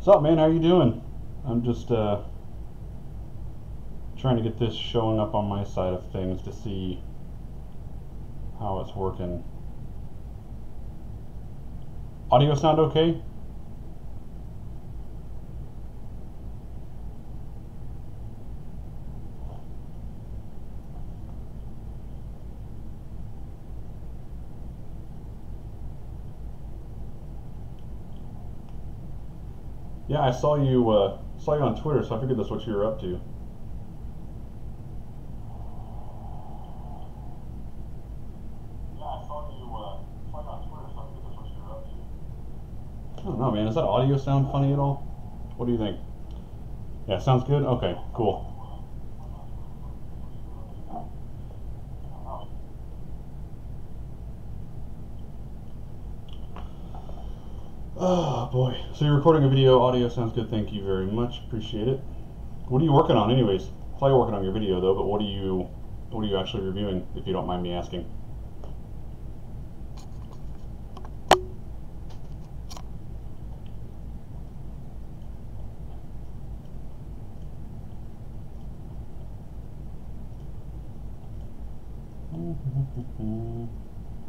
What's up, man? How you doing? I'm just trying to get this showing up on my side of things to see how it's working. Audio sound okay? Yeah, I saw you on Twitter, so I figured that's what you were up to. I don't know, man. Is that audio sound funny at all? What do you think? Yeah, sounds good? Okay, cool. Oh boy. So you're recording a video, audio sounds good, thank you very much. Appreciate it. What are you working on anyways? I saw you working on your video though, but what are you actually reviewing, if you don't mind me asking?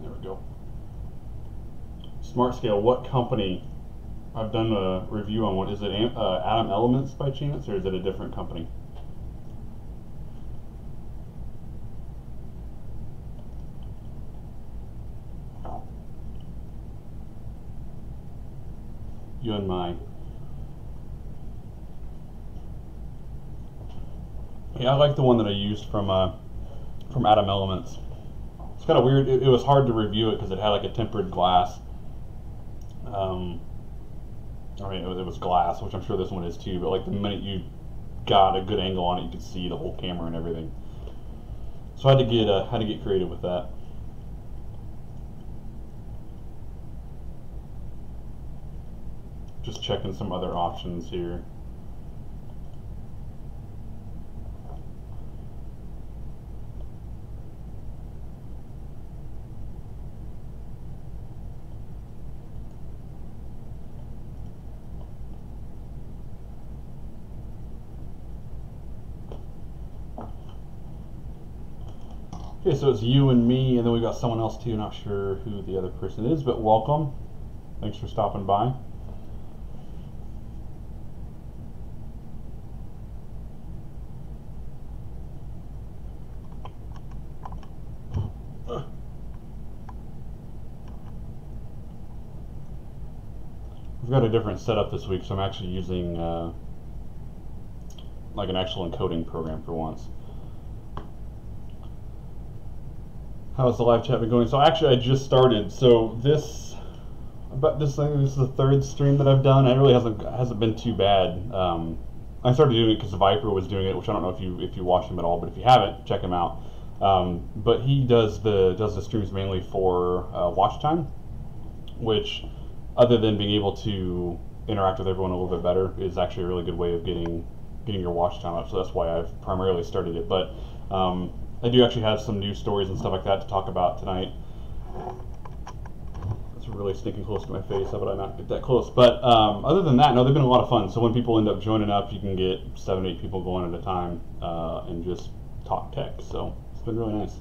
There we go. Smart Scale, what company? I've done a review on what is it, Atom Elements by chance, or is it a different company? Yunmai. Yeah, I like the one that I used from Atom Elements. It's kind of weird. It was hard to review it because it had like a tempered glass. I mean, it was glass, which I'm sure this one is too. But like the minute you got a good angle on it, you could see the whole camera and everything. So I had to get creative with that. Just checking some other options here. Okay, so it's you and me, and then we've got someone else too. Not sure who the other person is, but welcome. Thanks for stopping by. We've got a different setup this week, so I'm actually using like an actual encoding program for once. How's the live chat been going? So actually, I just started. So this is the third stream that I've done. It really hasn't been too bad. I started doing it because Viper was doing it, which I don't know if you watch him at all, but if you haven't, check him out. But he does the streams mainly for watch time, which, other than being able to interact with everyone a little bit better, is actually a really good way of getting your watch time up. So that's why I've primarily started it. But I do actually have some news stories and stuff like that to talk about tonight. That's really sneaking close to my face. How would I not get that close? But other than that, no, they've been a lot of fun. So when people end up joining up, you can get 7 or 8 people going at a time and just talk tech. So it's been really nice.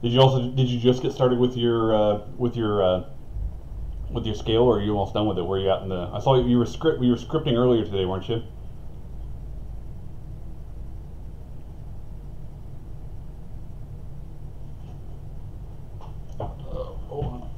Did you just get started with your scale, or are you almost done with it? Where are you at in the? I saw you were scripting earlier today, weren't you? Hold on.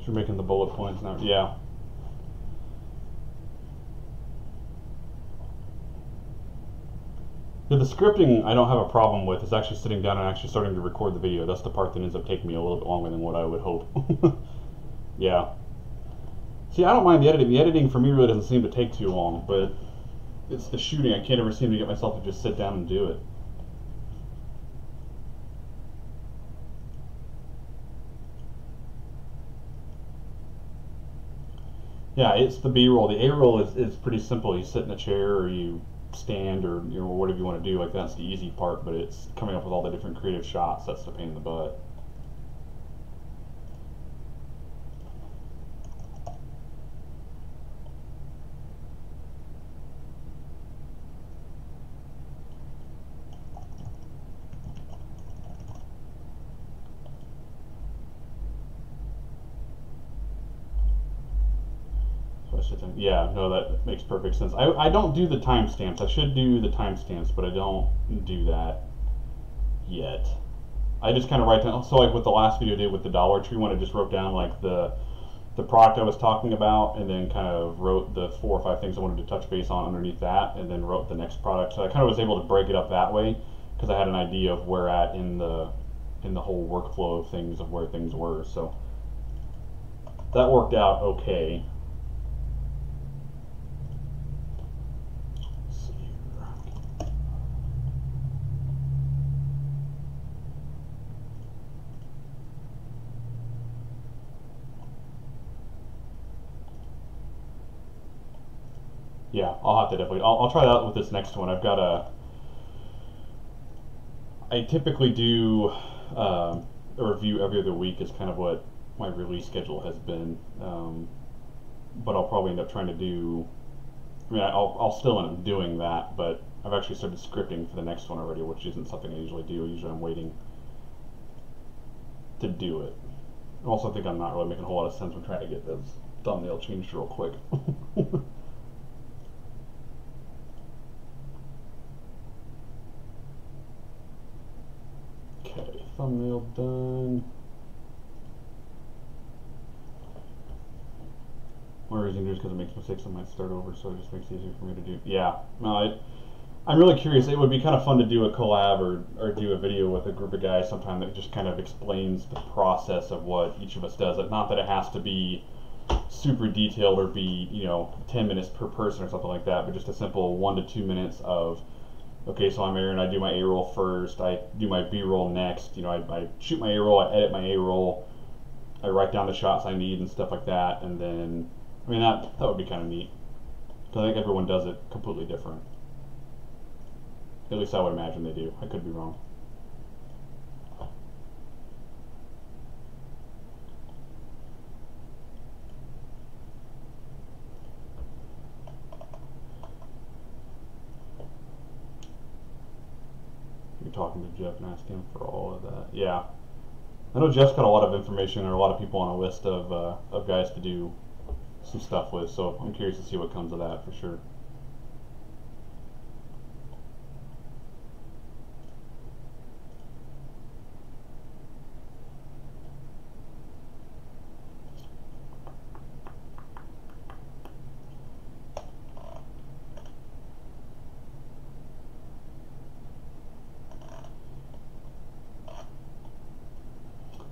You're making the bullet points now. Yeah. Yeah, the scripting I don't have a problem with. It's actually sitting down and actually starting to record the video. That's the part that ends up taking me a little bit longer than what I would hope. Yeah. See, I don't mind the editing. The editing for me really doesn't seem to take too long, but it's the shooting. I can't ever seem to get myself to just sit down and do it. Yeah, it's the B-roll. The A-roll is pretty simple. You sit in a chair or you stand or whatever you want to do. Like that's the easy part, but it's coming up with all the different creative shots. That's the pain in the butt. Yeah, no, that makes perfect sense. I don't do the timestamps. I should do the timestamps, but I don't do that yet. I just kind of write down, so like with the last video I did with the Dollar Tree one, I just wrote down like the product I was talking about and then kind of wrote the 4 or 5 things I wanted to touch base on underneath that and then wrote the next product. So I kind of was able to break it up that way because I had an idea of where at in the whole workflow of things, of where things were. So that worked out okay. Yeah, I'll have to definitely. I'll try that out with this next one. I've got I typically do a review every other week is kind of what my release schedule has been. But I'll probably end up trying to do. I mean, I'll still end up doing that, but I've actually started scripting for the next one already, which isn't something I usually do. Usually I'm waiting to do it. I also think I'm not really making a whole lot of sense when trying to get this thumbnail changed real quick. Okay, thumbnail done. One reason is because it makes mistakes, I might start over, so it just makes it easier for me to do. Yeah, no, I'm really curious. It would be kind of fun to do a collab or do a video with a group of guys sometime that just kind of explains the process of what each of us does. Not that it has to be super detailed or be, 10 minutes per person or something like that, but just a simple 1 to 2 minutes of, okay, so I'm Aaron, I do my A-roll first, I do my B-roll next, I shoot my A-roll, I edit my A-roll, I write down the shots I need and stuff like that, and then, I mean, that would be kind of neat. Because I think everyone does it completely different. At least I would imagine they do. I could be wrong. You're talking to Jeff and asking him for all of that. Yeah. I know Jeff's got a lot of information or a lot of people on a list of guys to do some stuff with, so I'm curious to see what comes of that for sure.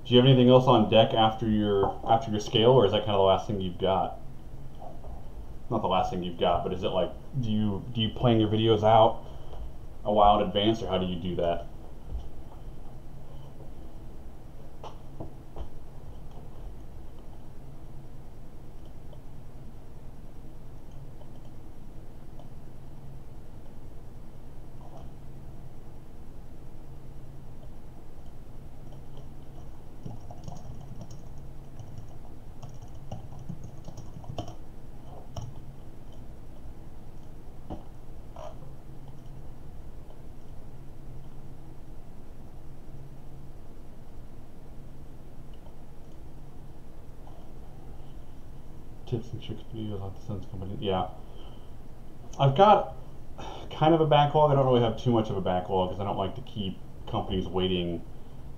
Do you have anything else on deck after your scale, or is that kind of the last thing you've got? Not the last thing you've got, but is it like, do you plan your videos out a while in advance, or how do you do that? Tips and tricks videos off the Sense Company. Yeah, I've got kind of a backlog. I don't really have too much of a backlog because I don't like to keep companies waiting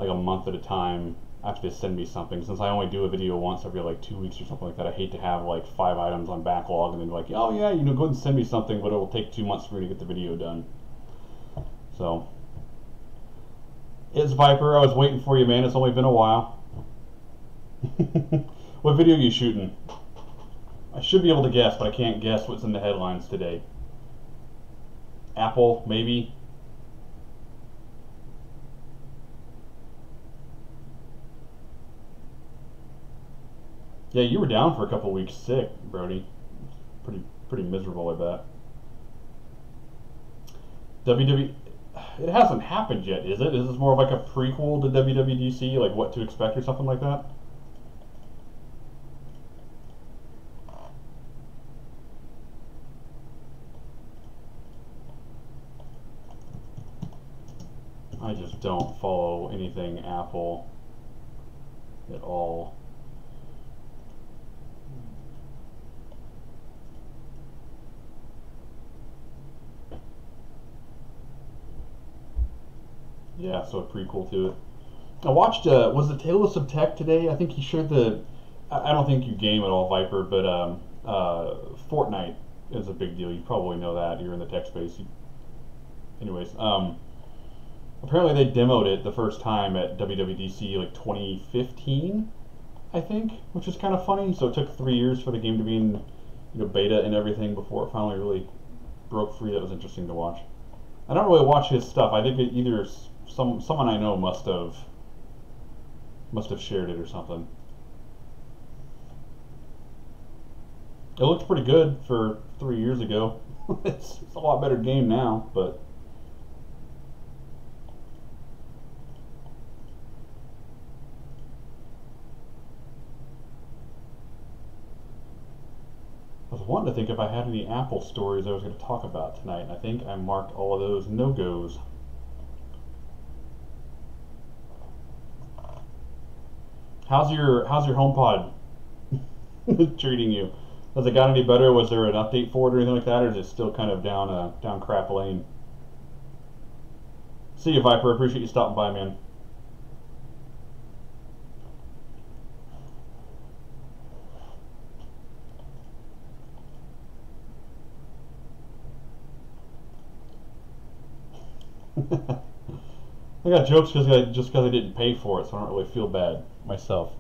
like a month at a time after they send me something. Since I only do a video once every like 2 weeks or something like that, I hate to have like 5 items on backlog and then be like, oh yeah, go ahead and send me something, but it will take 2 months for me to get the video done. So, it's Viper. I was waiting for you, man. It's only been a while. What video are you shooting? I should be able to guess, but I can't guess what's in the headlines today. Apple, maybe. Yeah, you were down for a couple weeks sick, Brody. Pretty miserable, I bet. WWE, it hasn't happened yet, is it? Is this more of like a prequel to WWDC, like what to expect or something like that? I just don't follow anything Apple at all. Yeah, so a prequel to it. I watched, was it Tales of Tech today? I think he shared the, I don't think you game at all, Viper, but Fortnite is a big deal. You probably know that. You're in the tech space. Anyways, apparently they demoed it the first time at WWDC like 2015, I think, which is kind of funny. So it took 3 years for the game to be in, beta and everything before it finally really broke free. That was interesting to watch. I don't really watch his stuff. I think it either someone I know must have shared it or something. It looks pretty good for 3 years ago. It's a lot better game now, but I was wanting to think if I had any Apple stories I was going to talk about tonight, and I think I marked all of those no-goes. How's your HomePod treating you? Has it got any better? Was there an update for it or anything like that, or is it still kind of down crap lane? See you, Viper. Appreciate you stopping by, man. I got jokes just because I didn't pay for it, so I don't really feel bad myself.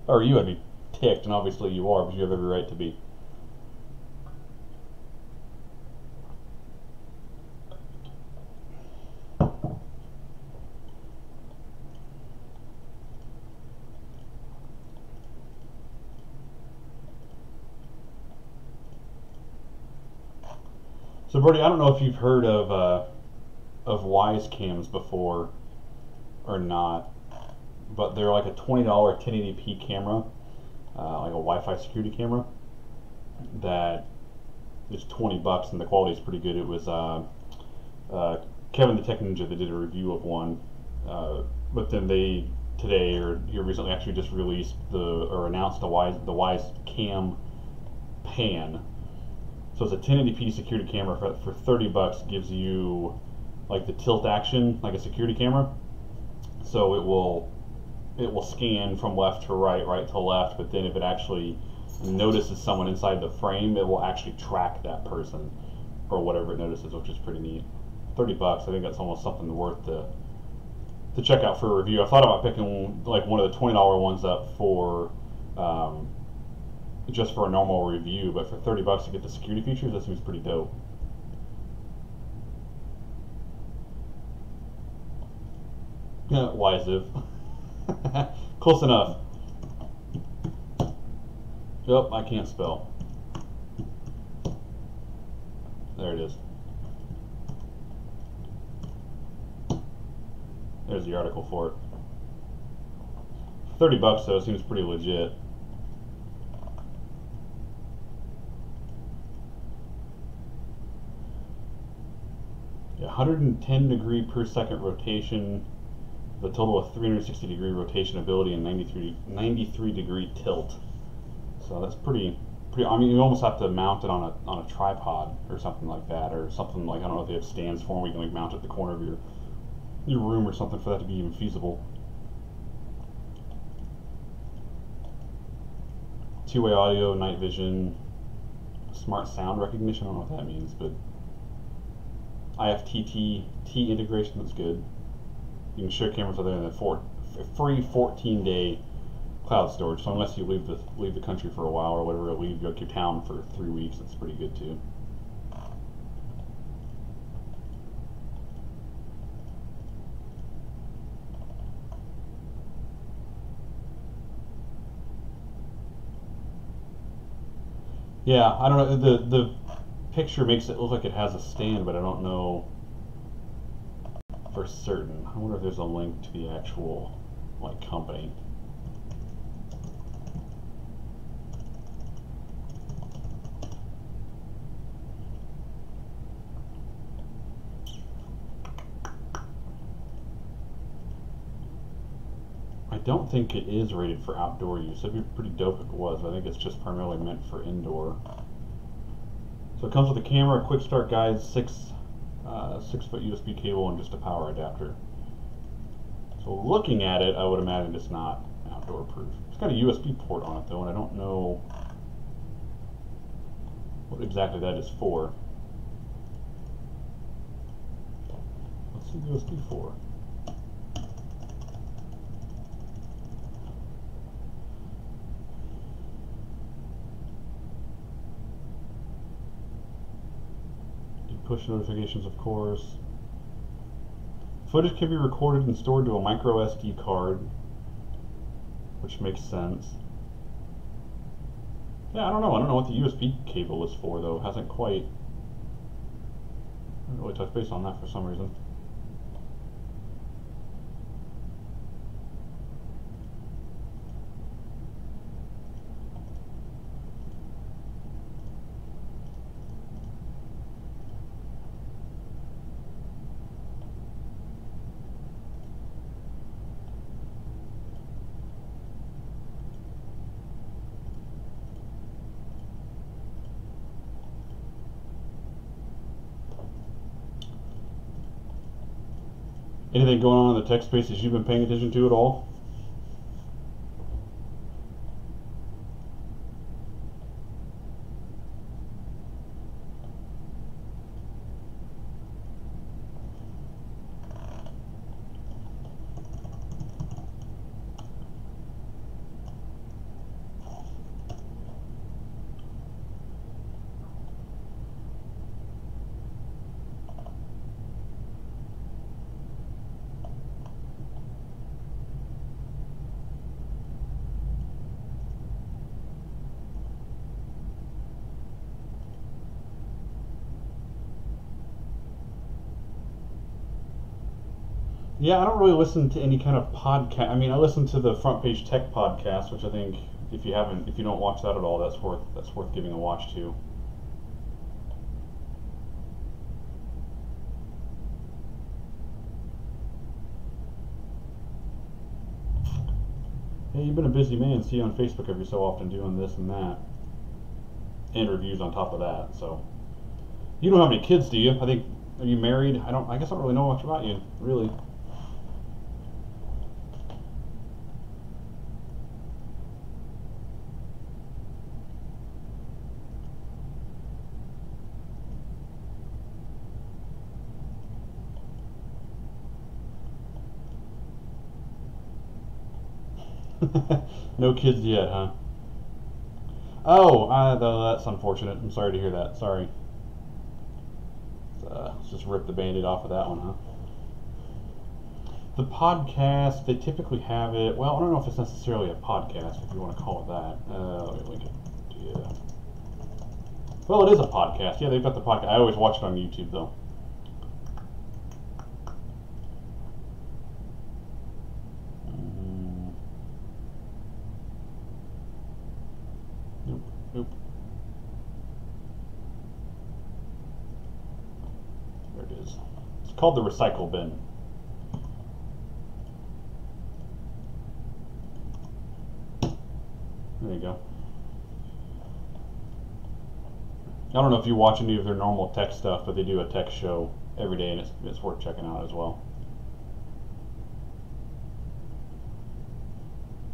Or you would be ticked, and obviously you are, because you have every right to be. So, Brody, I don't know if you've heard of Wyze cams before or not, but they're like a $20 1080p camera, like a Wi-Fi security camera that is 20 bucks, and the quality is pretty good. It was Kevin the Tech Ninja that did a review of one, but then they today or here recently actually just released or announced the Wyze Cam Pan. So it's a 1080p security camera for 30 bucks. Gives you like the tilt action like a security camera. So it will scan from left to right, right to left, but then if it actually notices someone inside the frame, it will actually track that person or whatever it notices, which is pretty neat. 30 bucks, I think that's almost something worth to check out for a review. I thought about picking like one of the $20 ones up for just for a normal review, but for 30 bucks to get the security features, that seems pretty dope. Yeah, Wyze. Close enough. Yep, I can't spell. There it is. There's the article for it. 30 bucks though seems pretty legit. Yeah, 110 degree per second rotation, with a total of 360 degree rotation ability and 93 degree tilt. So that's pretty. I mean, you almost have to mount it on a tripod or something like that, or something like, I don't know if they have stands for them. We can like mount it at the corner of your room or something for that to be even feasible. Two-way audio, night vision, smart sound recognition. I don't know what that means, but IFTTT integration that's good. You can share cameras other than the free 14-day cloud storage. So unless you leave the country for a while or whatever, or leave your town for 3 weeks, it's pretty good too. Yeah, I don't know. The picture makes it look like it has a stand, but I don't know for certain. I wonder if there's a link to the actual company. I don't think it is rated for outdoor use. It'd be pretty dope if it was. I think it's just primarily meant for indoor. So it comes with a camera, quick start guide, 6-foot USB cable, and just a power adapter. So looking at it, I would imagine it's not outdoor proof. It's got a USB port on it though, and I don't know what exactly that is for. What's the USB for? Push notifications, of course. Footage can be recorded and stored to a micro SD card, which makes sense. Yeah, I don't know. I don't know what the USB cable is for, though. It hasn't quite. I didn't really touch base on that for some reason. Anything going on in the tech spaces you've been paying attention to at all? Yeah, I don't really listen to any kind of podcast. I mean, I listen to the Front Page Tech podcast, which I think if you don't watch that at all, that's worth giving a watch to. Hey, you've been a busy man. See you on Facebook every so often doing this and that, and reviews on top of that. So, you don't have any kids, do you? Are you married? I guess I don't really know much about you, really. No kids yet, huh? Oh, that's unfortunate. I'm sorry to hear that. Sorry. Let's just rip the Band-Aid off of that one, huh? The podcast, they typically have it. Well, I don't know if it's necessarily a podcast, if you want to call it that. Let me link it. Yeah. Well, it is a podcast. Yeah, they've got the podcast. I always watch it on YouTube, though. Nope. There it is. It's called the Recycle Bin. There you go. I don't know if you watch any of their normal tech stuff, but they do a tech show every day, and it's worth checking out as well.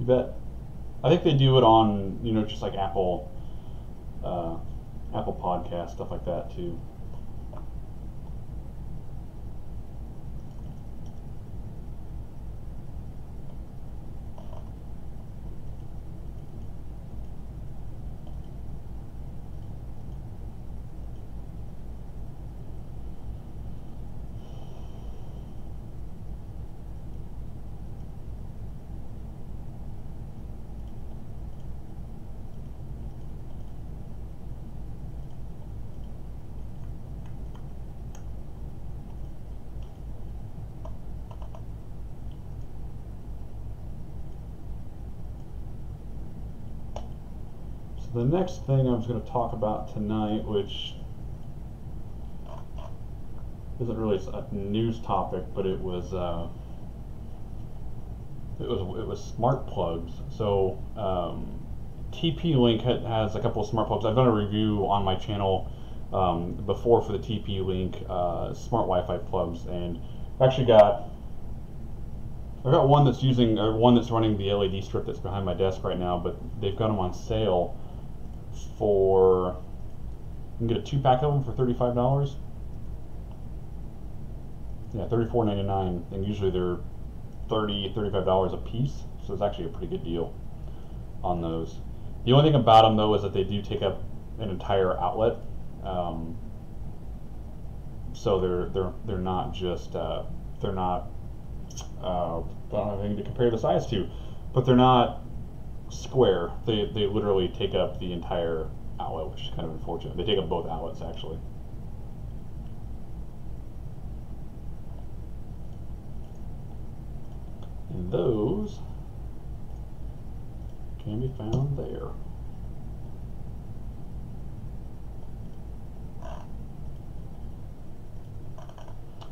You bet. I think they do it on, just like Apple Podcast, stuff like that too. The next thing I was going to talk about tonight, which isn't really a news topic, but it was smart plugs. So TP-Link has a couple of smart plugs. I've done a review on my channel before for the TP-Link smart Wi-Fi plugs, and I've actually got one that's running the LED strip that's behind my desk right now, but they've got them on sale for, you can get a 2-pack of them for $35. Yeah, $34.99, and usually they're $35 a piece, so it's actually a pretty good deal on those. The only thing about them though is that they do take up an entire outlet, so they're not just they're not I don't have anything to compare the size to, but they're not square. They literally take up the entire outlet, which is kind of unfortunate. They take up both outlets actually. And those can be found there.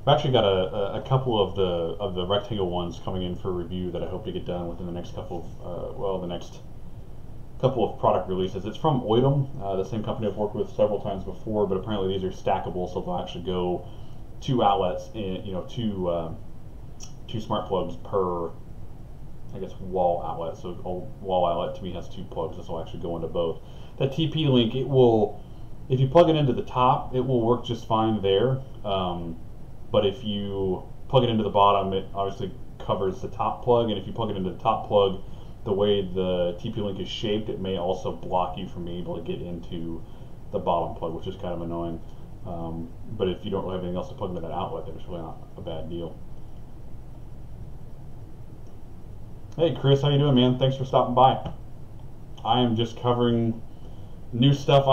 I've actually got a couple of the rectangle ones coming in for review that I hope to get done within the next couple of the next couple of product releases. It's from Oidum, the same company I've worked with several times before, but apparently these are stackable, so they'll actually go 2 outlets in, two smart plugs per, I guess, wall outlet. So a wall outlet to me has 2 plugs. This will actually go into both. That TP-Link, it will, if you plug it into the top, it will work just fine there. But if you plug it into the bottom, it obviously covers the top plug, and if you plug it into the top plug, the way the TP-Link is shaped, it may also block you from being able to get into the bottom plug, which is kind of annoying. But if you don't really have anything else to plug into that outlet, then it's really not a bad deal. Hey Chris, how you doing, man? Thanks for stopping by. I am just covering new stuff.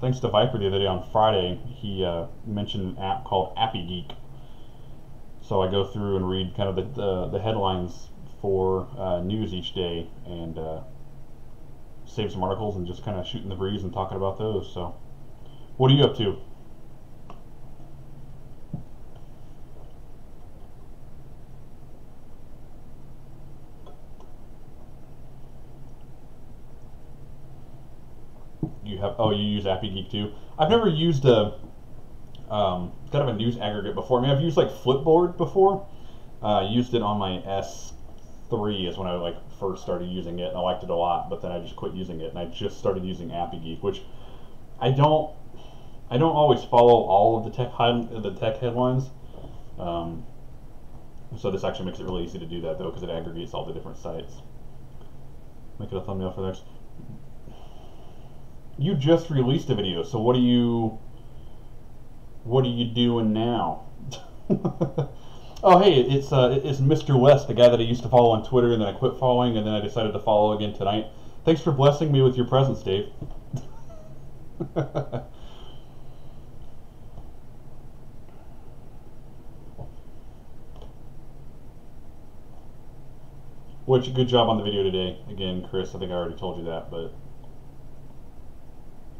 Thanks to Viper the other day on Friday, he mentioned an app called Appy Geek. So I go through and read kind of the headlines for news each day, and save some articles and just kind of shooting the breeze and talking about those. So, what are you up to? You use Appy Geek too? I've never used a kind of a news aggregate before. I mean, I've used like Flipboard before. Used it on my S3 is when I first started using it, and I liked it a lot. But then I just quit using it, and I just started using Appy Geek, which I don't always follow all of the tech headlines. So this actually makes it really easy to do that though, because it aggregates all the different sites. Make it a thumbnail for the next. You just released a video, so what are you doing now? Oh, hey, it's Mr. West, the guy that I used to follow on Twitter, and then I quit following, and then I decided to follow again tonight. Thanks for blessing me with your presence, Dave. Which, good job on the video today. Again, Chris, I think I already told you that, but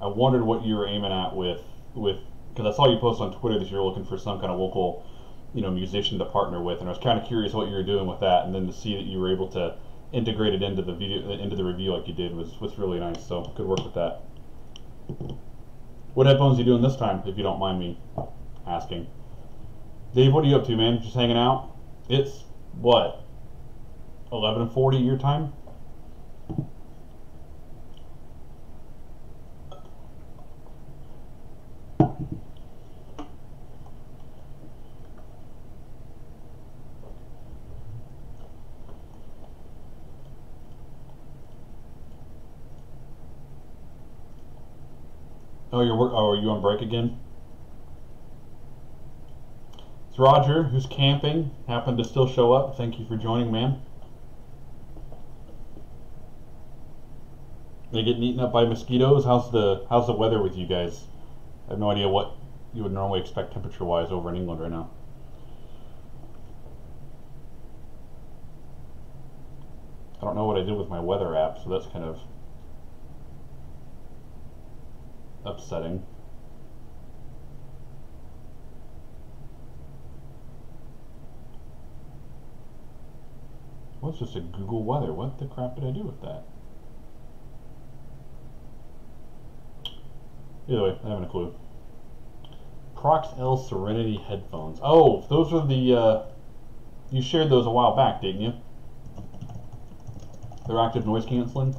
I wondered what you were aiming at with because I saw you post on Twitter that you're looking for some kind of local, musician to partner with, and I was kind of curious what you were doing with that, and then to see that you were able to integrate it into the review like you did was really nice. So good work with that. What headphones are you doing this time, if you don't mind me asking? Dave, what are you up to, man? Just hanging out? It's what, 11:40 your time? Oh, are you on break again? It's Roger, who's camping, happened to still show up. Thank you for joining, man. They getting eaten up by mosquitoes? How's the weather with you guys? I have no idea what you would normally expect temperature-wise over in England right now. I don't know what I did with my weather app, so that's kind of upsetting. Well, it's just a Google weather. What the crap did I do with that? Either way, I haven't a clue. Prox L Serenity headphones. Oh, those are the, you shared those a while back, didn't you? They're active noise canceling.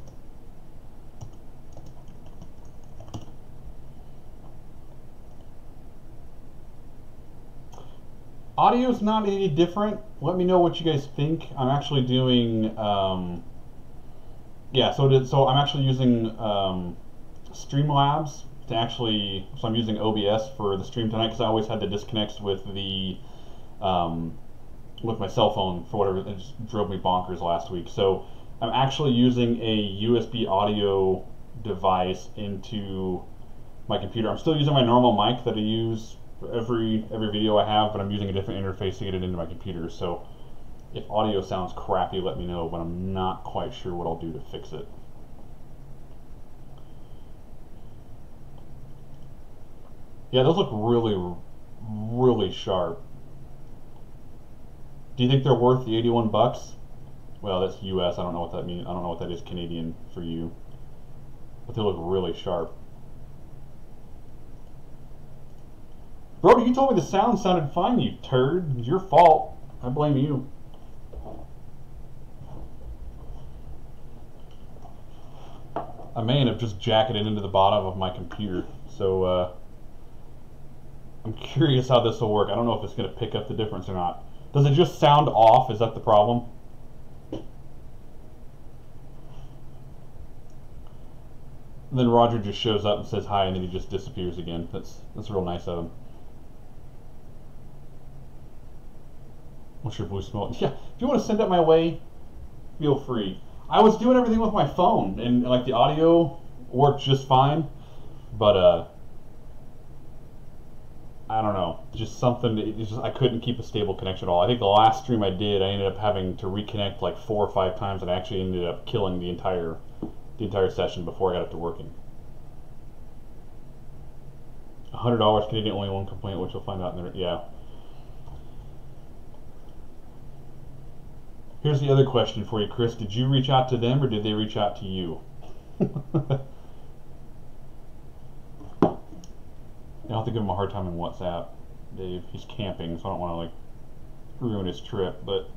Audio's not any different. Let me know what you guys think. I'm actually doing, yeah, so I'm actually using Streamlabs to actually, so I'm using OBS for the stream tonight because I always had the disconnects with the, with my cell phone for whatever, it just drove me bonkers last week. So I'm actually using a USB audio device into my computer. I'm still using my normal mic that I use for every video I have, but I'm using a different interface to get it into my computer. So if audio sounds crappy, let me know, but I'm not quite sure what I'll do to fix it. Yeah, those look really, really sharp. Do you think they're worth the 81 bucks? Well, that's US. I don't know what that means. I don't know what that is Canadian for you. But they look really sharp. Brody, you told me the sound sounded fine, you turd. It's your fault. I blame you. I may end up just jacking it into the bottom of my computer. So, I'm curious how this will work. I don't know if it's going to pick up the difference or not. Does it just sound off? Is that the problem? And then Roger just shows up and says hi, and then he just disappears again. That's real nice of him. What's your blue smoke? Yeah, if you want to send it my way, feel free. I was doing everything with my phone, and like the audio worked just fine, but I don't know, just something. I couldn't keep a stable connection at all. I think the last stream I did, I ended up having to reconnect like 4 or 5 times, and I actually ended up killing the entire session before I got it to working. $100 Canadian, only one complaint, which you'll find out in there. Yeah. Here's the other question for you, Chris. Did you reach out to them or did they reach out to you? I'll have to give him a hard time in WhatsApp, Dave. He's camping, so I don't want to like ruin his trip, but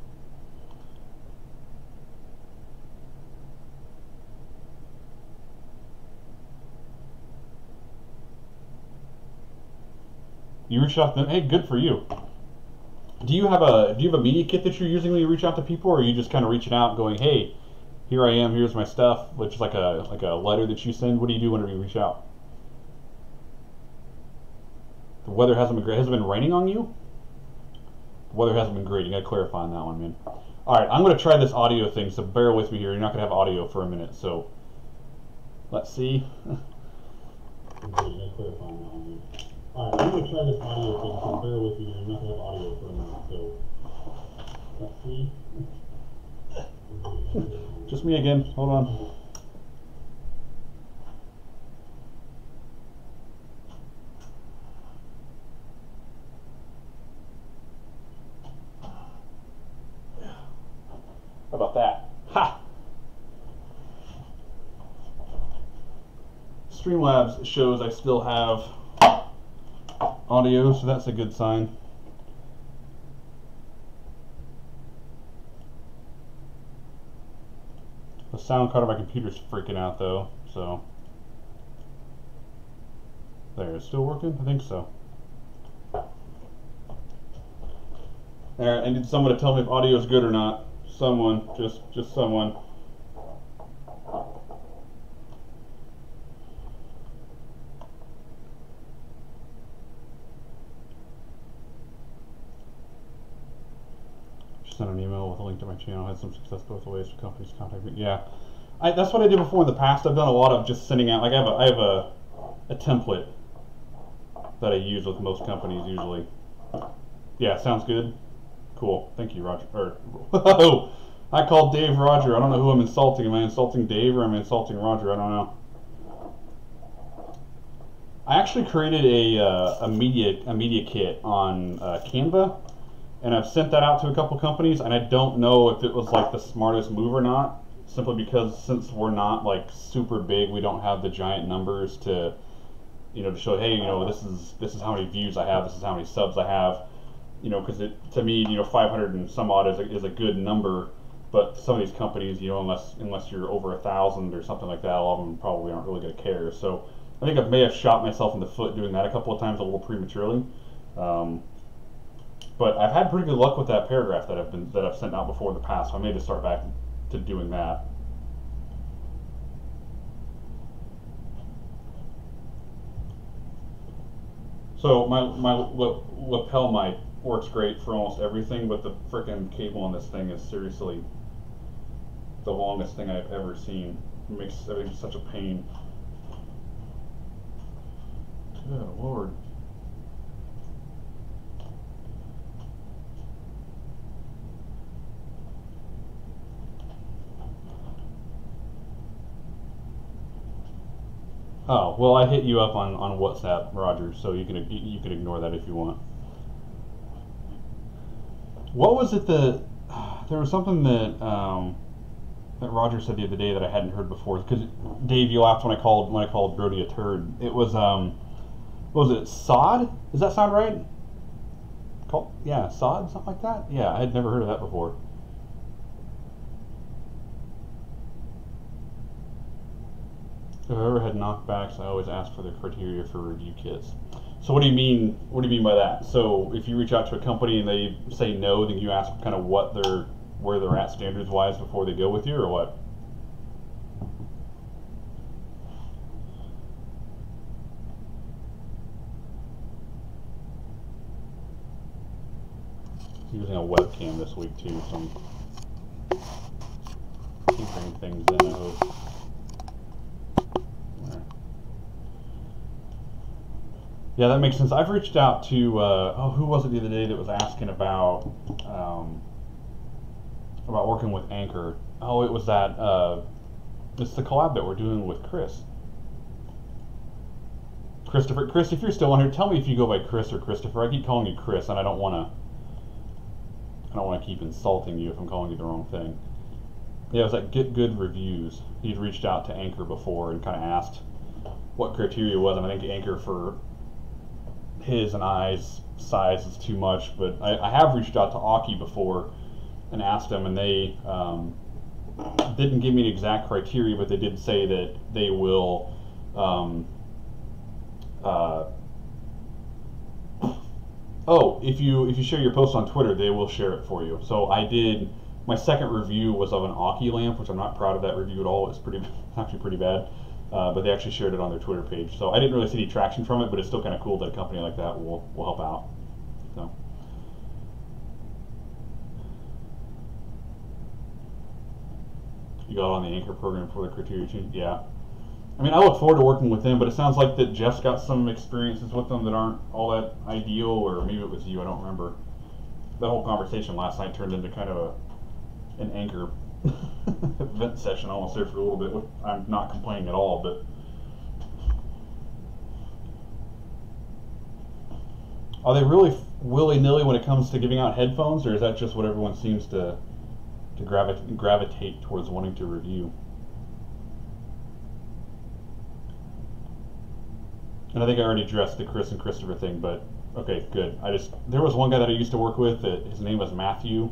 you reached out to them. Hey, good for you. Do you have a media kit that you're using when you reach out to people, or are you just kind of reaching out and going, hey, here I am, here's my stuff, which is like a letter that you send? What do you do whenever you reach out? The weather hasn't been great. Has it been raining on you? The weather hasn't been great. You gotta clarify on that one, man. Alright, I'm gonna try this audio thing, so bear with me here. You're not gonna have audio for a minute, so let's see. Alright, I'm going to try this audio thing, so bear with me, I'm not going to have audio for a minute, so let's see. Just me again, hold on. How about that? Ha! Streamlabs shows I still have audio, so that's a good sign. The sound card on my computer's freaking out though, so there, it's still working? I think so. Alright, I need someone to tell me if audio is good or not. Someone, just someone. Sent an email with a link to my channel. Had some success both ways for companies to contact me. Yeah, that's what I did before in the past. I've done a lot of just sending out. Like I have a template that I use with most companies usually. Yeah, sounds good. Cool. Thank you, Roger. Whoa! I called Dave Roger. I don't know who I'm insulting. Am I insulting Dave or am I insulting Roger? I don't know. I actually created a media kit on Canva, and I've sent that out to a couple companies, and I don't know if it was like the smartest move or not. Simply because since we're not like super big, we don't have the giant numbers to, to show, hey, this is how many views I have, this is how many subs I have, because to me, 500 and some odd is a good number. But some of these companies, unless you're over 1,000 or something like that, a lot of them probably aren't really going to care. So I think I may have shot myself in the foot doing that a couple of times a little prematurely. But I've had pretty good luck with that paragraph that I've sent out before in the past. So I may just start back to doing that. So my lapel mic works great for almost everything, but the frickin' cable on this thing is seriously the longest thing I've ever seen. It makes everything such a pain. Good Lord. Oh, well, I hit you up on WhatsApp, Roger, so you can ignore that if you want. What was it that there was something that that Roger said the other day that I hadn't heard before? Because Dave, you laughed when I called Brody a turd. It was what was it? Sod? Does that sound right? Yeah, sod, something like that. Yeah, I had never heard of that before. If I've ever had knockbacks, I always ask for the criteria for review kits. So what do you mean? What do you mean by that? So if you reach out to a company and they say no, then you ask kind of where they're at standards wise before they go with you, or what? Using a webcam this week too, so I'm keeping things in. I hope. Yeah, that makes sense. I've reached out to who was it the other day that was asking about working with Anchor? Oh, it was that it's the collab that we're doing with Chris. Christopher. Chris, if you're still on here, tell me if you go by Chris or Christopher. I keep calling you Chris, and I don't want to keep insulting you if I'm calling you the wrong thing. Yeah, it was like Get Good Reviews. He'd reached out to Anchor before and kind of asked what criteria was, and I think Anchor for his and I's size is too much, but I have reached out to Aki before and asked them, and they didn't give me an exact criteria, but they did say that they will if you share your post on Twitter, they will share it for you. So I did. My second review was of an Aki lamp, which I'm not proud of that review at all. It's actually pretty bad. But they actually shared it on their Twitter page. So I didn't really see any traction from it, but it's still kind of cool that a company like that will help out. So. You got on the Anchor program for the criteria change? Yeah. I mean, I look forward to working with them, but it sounds like that Jeff's got some experiences with them that aren't all that ideal, or maybe it was you, I don't remember. That whole conversation last night turned into kind of an Anchor vent session almost there for a little bit. I'm not complaining at all, but are they really willy-nilly when it comes to giving out headphones, or is that just what everyone seems to gravitate towards wanting to review? And I think I already addressed the Chris and Christopher thing, but okay, good. There was one guy that I used to work with that his name was Matthew,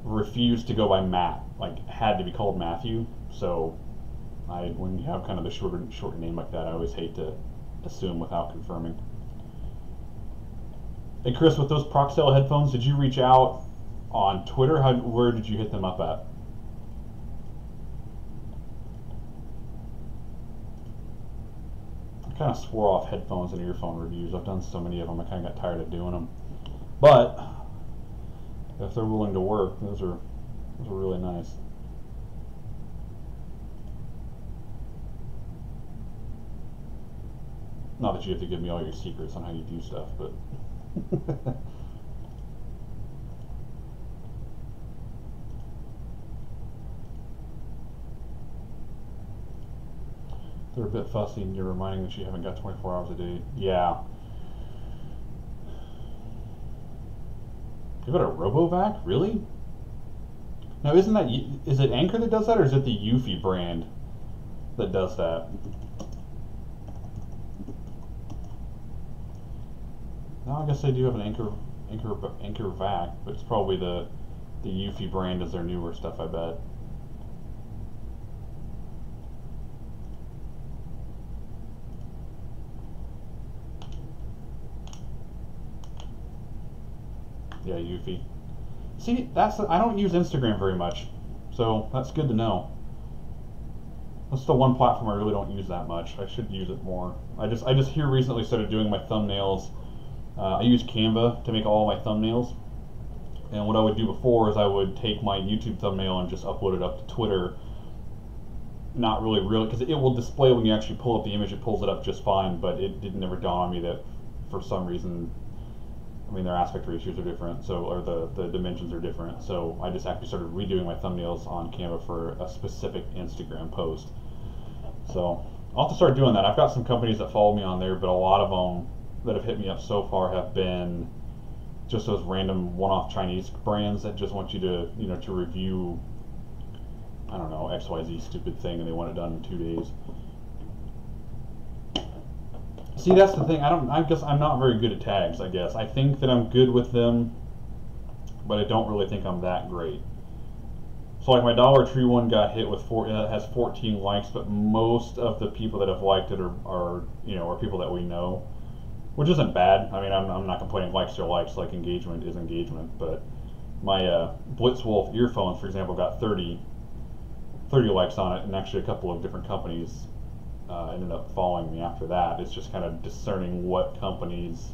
refused to go by Matt, like had to be called Matthew. So when you have kind of the shorter name like that, I always hate to assume without confirming. Hey Chris, with those Proxel headphones, did you reach out on Twitter? Where did you hit them up at? I kind of swore off headphones and earphone reviews. I've done so many of them, I kind of got tired of doing them. But if they're willing to work, those are really nice. Not that you have to give me all your secrets on how you do stuff, but They're a bit fussy and you're reminding that you haven't got 24 hours a day. Yeah. You got a RoboVac? Really? Now, isn't that, is it Anchor that does that, or is it the Eufy brand that does that? No, I guess they do have an Anchor Vac, but it's probably the Eufy brand is their newer stuff, I bet. Yeah, Eufy. See, I don't use Instagram very much, so that's good to know. That's the one platform I really don't use that much. I should use it more. I just here recently started doing my thumbnails. I use Canva to make all my thumbnails, and what I would do before is I would take my YouTube thumbnail and just upload it up to Twitter. Not really, because it will display when you actually pull up the image. It pulls it up just fine, but it didn't ever dawn on me that for some reason, I mean, their aspect ratios are different, or the dimensions are different. So I just actually started redoing my thumbnails on Canva for a specific Instagram post. So I'll have to start doing that. I've got some companies that follow me on there, but a lot of them that have hit me up so far have been just those random one-off Chinese brands that just want you to, to review, I don't know, XYZ stupid thing, and they want it done in 2 days. See, that's the thing. I guess I'm not very good at tags, I guess. I think that I'm good with them, but I don't really think I'm that great. So like my Dollar Tree one got hit with it has 14 likes, but most of the people that have liked it are people that we know, which isn't bad. I mean, I'm not complaining. Likes are likes, like engagement is engagement. But my Blitzwolf earphones, for example, got 30 likes on it, and actually a couple of different companies ended up following me after that. It's just kind of discerning what companies,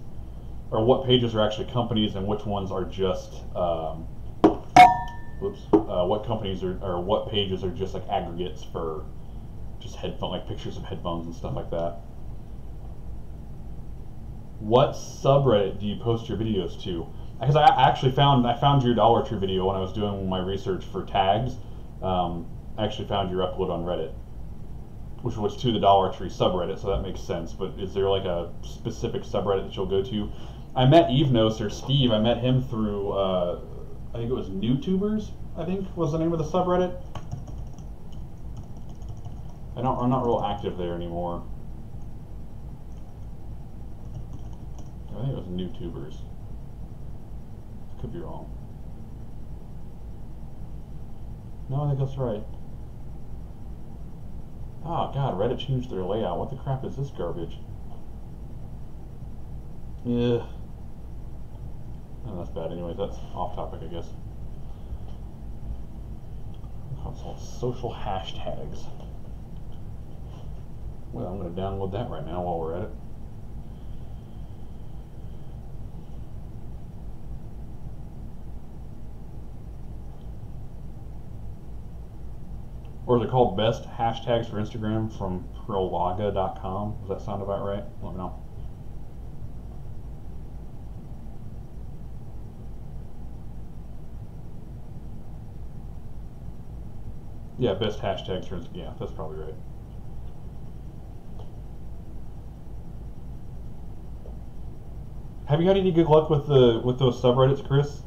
or what pages are actually companies and which ones are just, what companies or what pages are just like aggregates for just like pictures of headphones and stuff like that. What subreddit do you post your videos to? Because I actually found your Dollar Tree video when I was doing my research for tags. I actually found your upload on Reddit, which was to the Dollar Tree subreddit, so that makes sense. But is there like a specific subreddit that you'll go to? I met Evnos, or Steve, I met him through, I think it was NewTubers, I think was the name of the subreddit. I'm not real active there anymore. I think it was NewTubers. Could be wrong. No, I think that's right. Oh god, Reddit changed their layout. What the crap is this garbage? Yeah. Oh, that's bad. Anyways, that's off topic, I guess. Console social hashtags. Well, I'm going to download that right now while we're at it. Or is it called Best Hashtags for Instagram from Prologa.com? Does that sound about right? Let me know. Yeah, Best Hashtags for Instagram. Yeah, that's probably right. Have you had any good luck with those subreddits, Chris?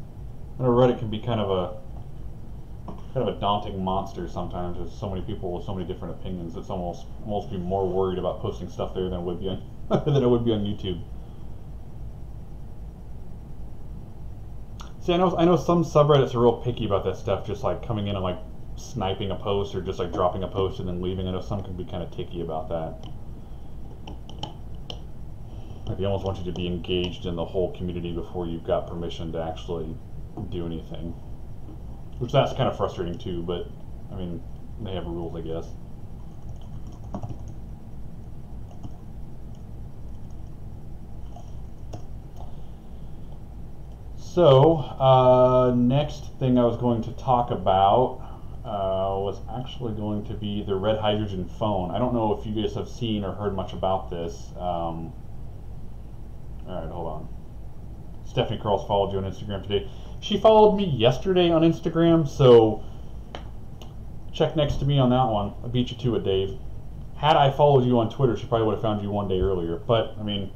I know Reddit can be kind of a daunting monster sometimes. There's so many people with so many different opinions. It's almost be more worried about posting stuff there than it would be on than it would be on YouTube. See, I know some subreddits are real picky about that stuff, just like coming in and like sniping a post or just like dropping a post and then leaving. I know some can be kind of ticky about that. Like they almost want you to be engaged in the whole community before you've got permission to actually do anything. Which that's kind of frustrating too, but I mean, they have rules, I guess. So, next thing I was going to talk about was actually going to be the red hydrogen phone. I don't know if you guys have seen or heard much about this. Alright, hold on. Stephanie Carl's followed you on Instagram today. She followed me yesterday on Instagram, so check next to me on that one. I beat you to it, Dave. had I followed you on Twitter, she probably would have found you one day earlier. But I mean,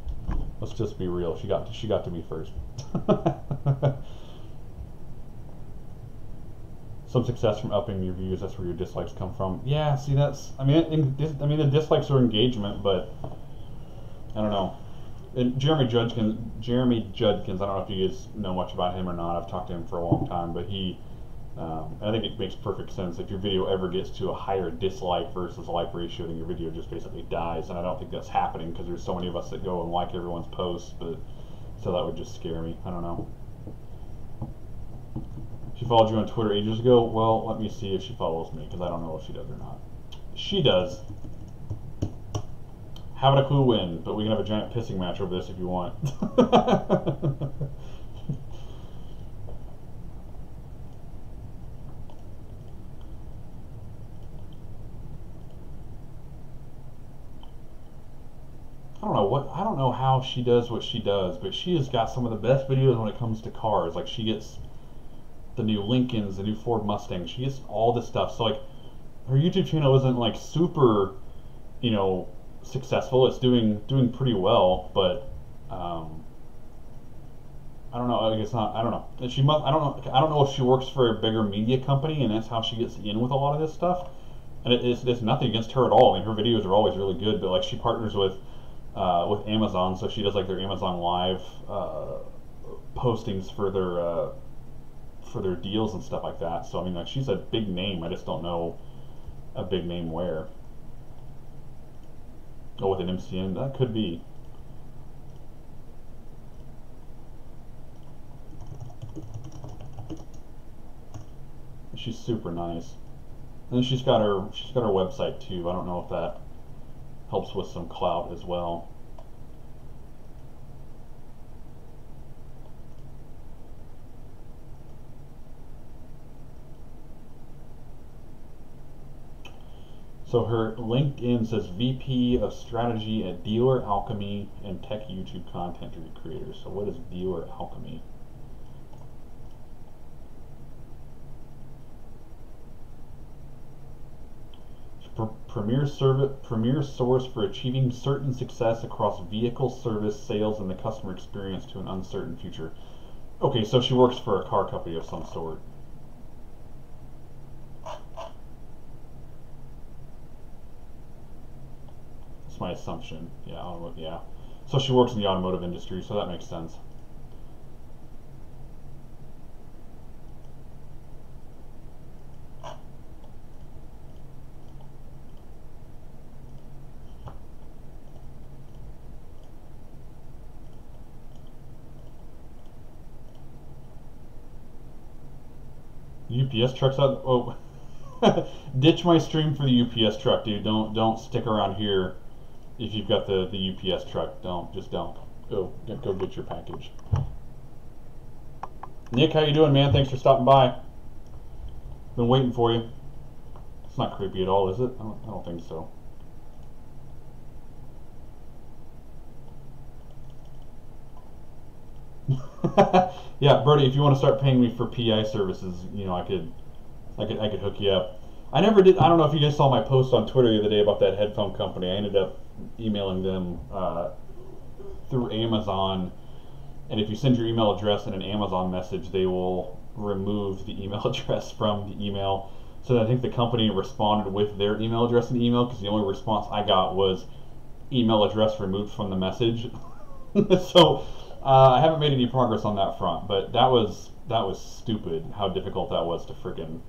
let's just be real. She got to me first. Some success from upping your views. That's where your dislikes come from. Yeah. See, that's. I mean, the dislikes are engagement, but I don't know. And Jeremy Judkins. I don't know if you guys know much about him or not. I've talked to him for a long time, but he. I think it makes perfect sense. If your video ever gets to a higher dislike versus like ratio, then your video just basically dies. And I don't think that's happening because there's so many of us that go and like everyone's posts. But so that would just scare me. I don't know. She followed you on Twitter ages ago. Well, let me see if she follows me because I don't know if she does or not. She does. Having a clue win, but we can have a giant pissing match over this if you want. I don't know how she does what she does, but she has got some of the best videos when it comes to cars. Like, she gets the new Lincolns, the new Ford Mustangs. She gets all this stuff. So, like, her YouTube channel isn't like super, you know, successful. It's doing pretty well, but I don't know. I guess not. I don't know. And she must. I don't know if she works for a bigger media company and that's how she gets in with a lot of this stuff. And it's nothing against her at all. I mean, her videos are always really good, but like, she partners with Amazon, so she does like their Amazon Live postings for their deals and stuff like that. So I mean, like, she's a big name. I just don't know a big name where. Oh, with an MCN, that could be. She's super nice, and she's got her website too. I don't know if that helps with some clout as well. So her LinkedIn says VP of Strategy at Dealer Alchemy and Tech YouTube Content Creator. So what is Dealer Alchemy? Premier source for achieving certain success across vehicle service, sales, and the customer experience to an uncertain future. Okay, so she works for a car company of some sort. That's my assumption. Yeah. So she works in the automotive industry, so that makes sense. UPS trucks out. Oh, ditch my stream for the UPS truck, dude. Don't stick around here if you've got the UPS truck. Don't go get your package. Nick, how you doing, man? Thanks for stopping by. Been waiting for you. It's not creepy at all, is it? I don't think so. Yeah, Bertie, if you want to start paying me for PI services, you know, I could hook you up. I never did. I don't know if you guys saw my post on Twitter the other day about that headphone company. I ended up emailing them through Amazon, and if you send your email address in an Amazon message, they will remove the email address from the email. So I think the company responded with their email address in the email, because the only response I got was email address removed from the message. So I haven't made any progress on that front, but that was stupid how difficult that was to freaking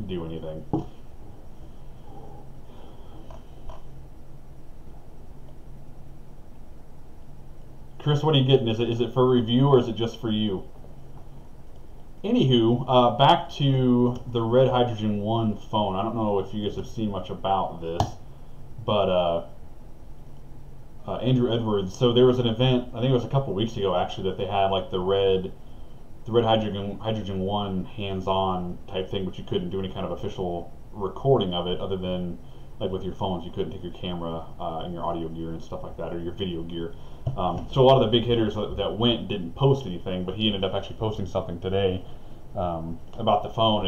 do anything. Chris, what are you getting? Is it for review or is it just for you? Anywho, back to the Red Hydrogen 1 phone. I don't know if you guys have seen much about this, but Andrew Edwards. So there was an event, I think it was a couple weeks ago actually, that they had like the Red Hydrogen 1 hands-on type thing, but you couldn't do any kind of official recording of it other than like with your phones. You couldn't take your camera and your audio gear and stuff like that, or your video gear. So a lot of the big hitters that went didn't post anything, but he ended up actually posting something today about the phone.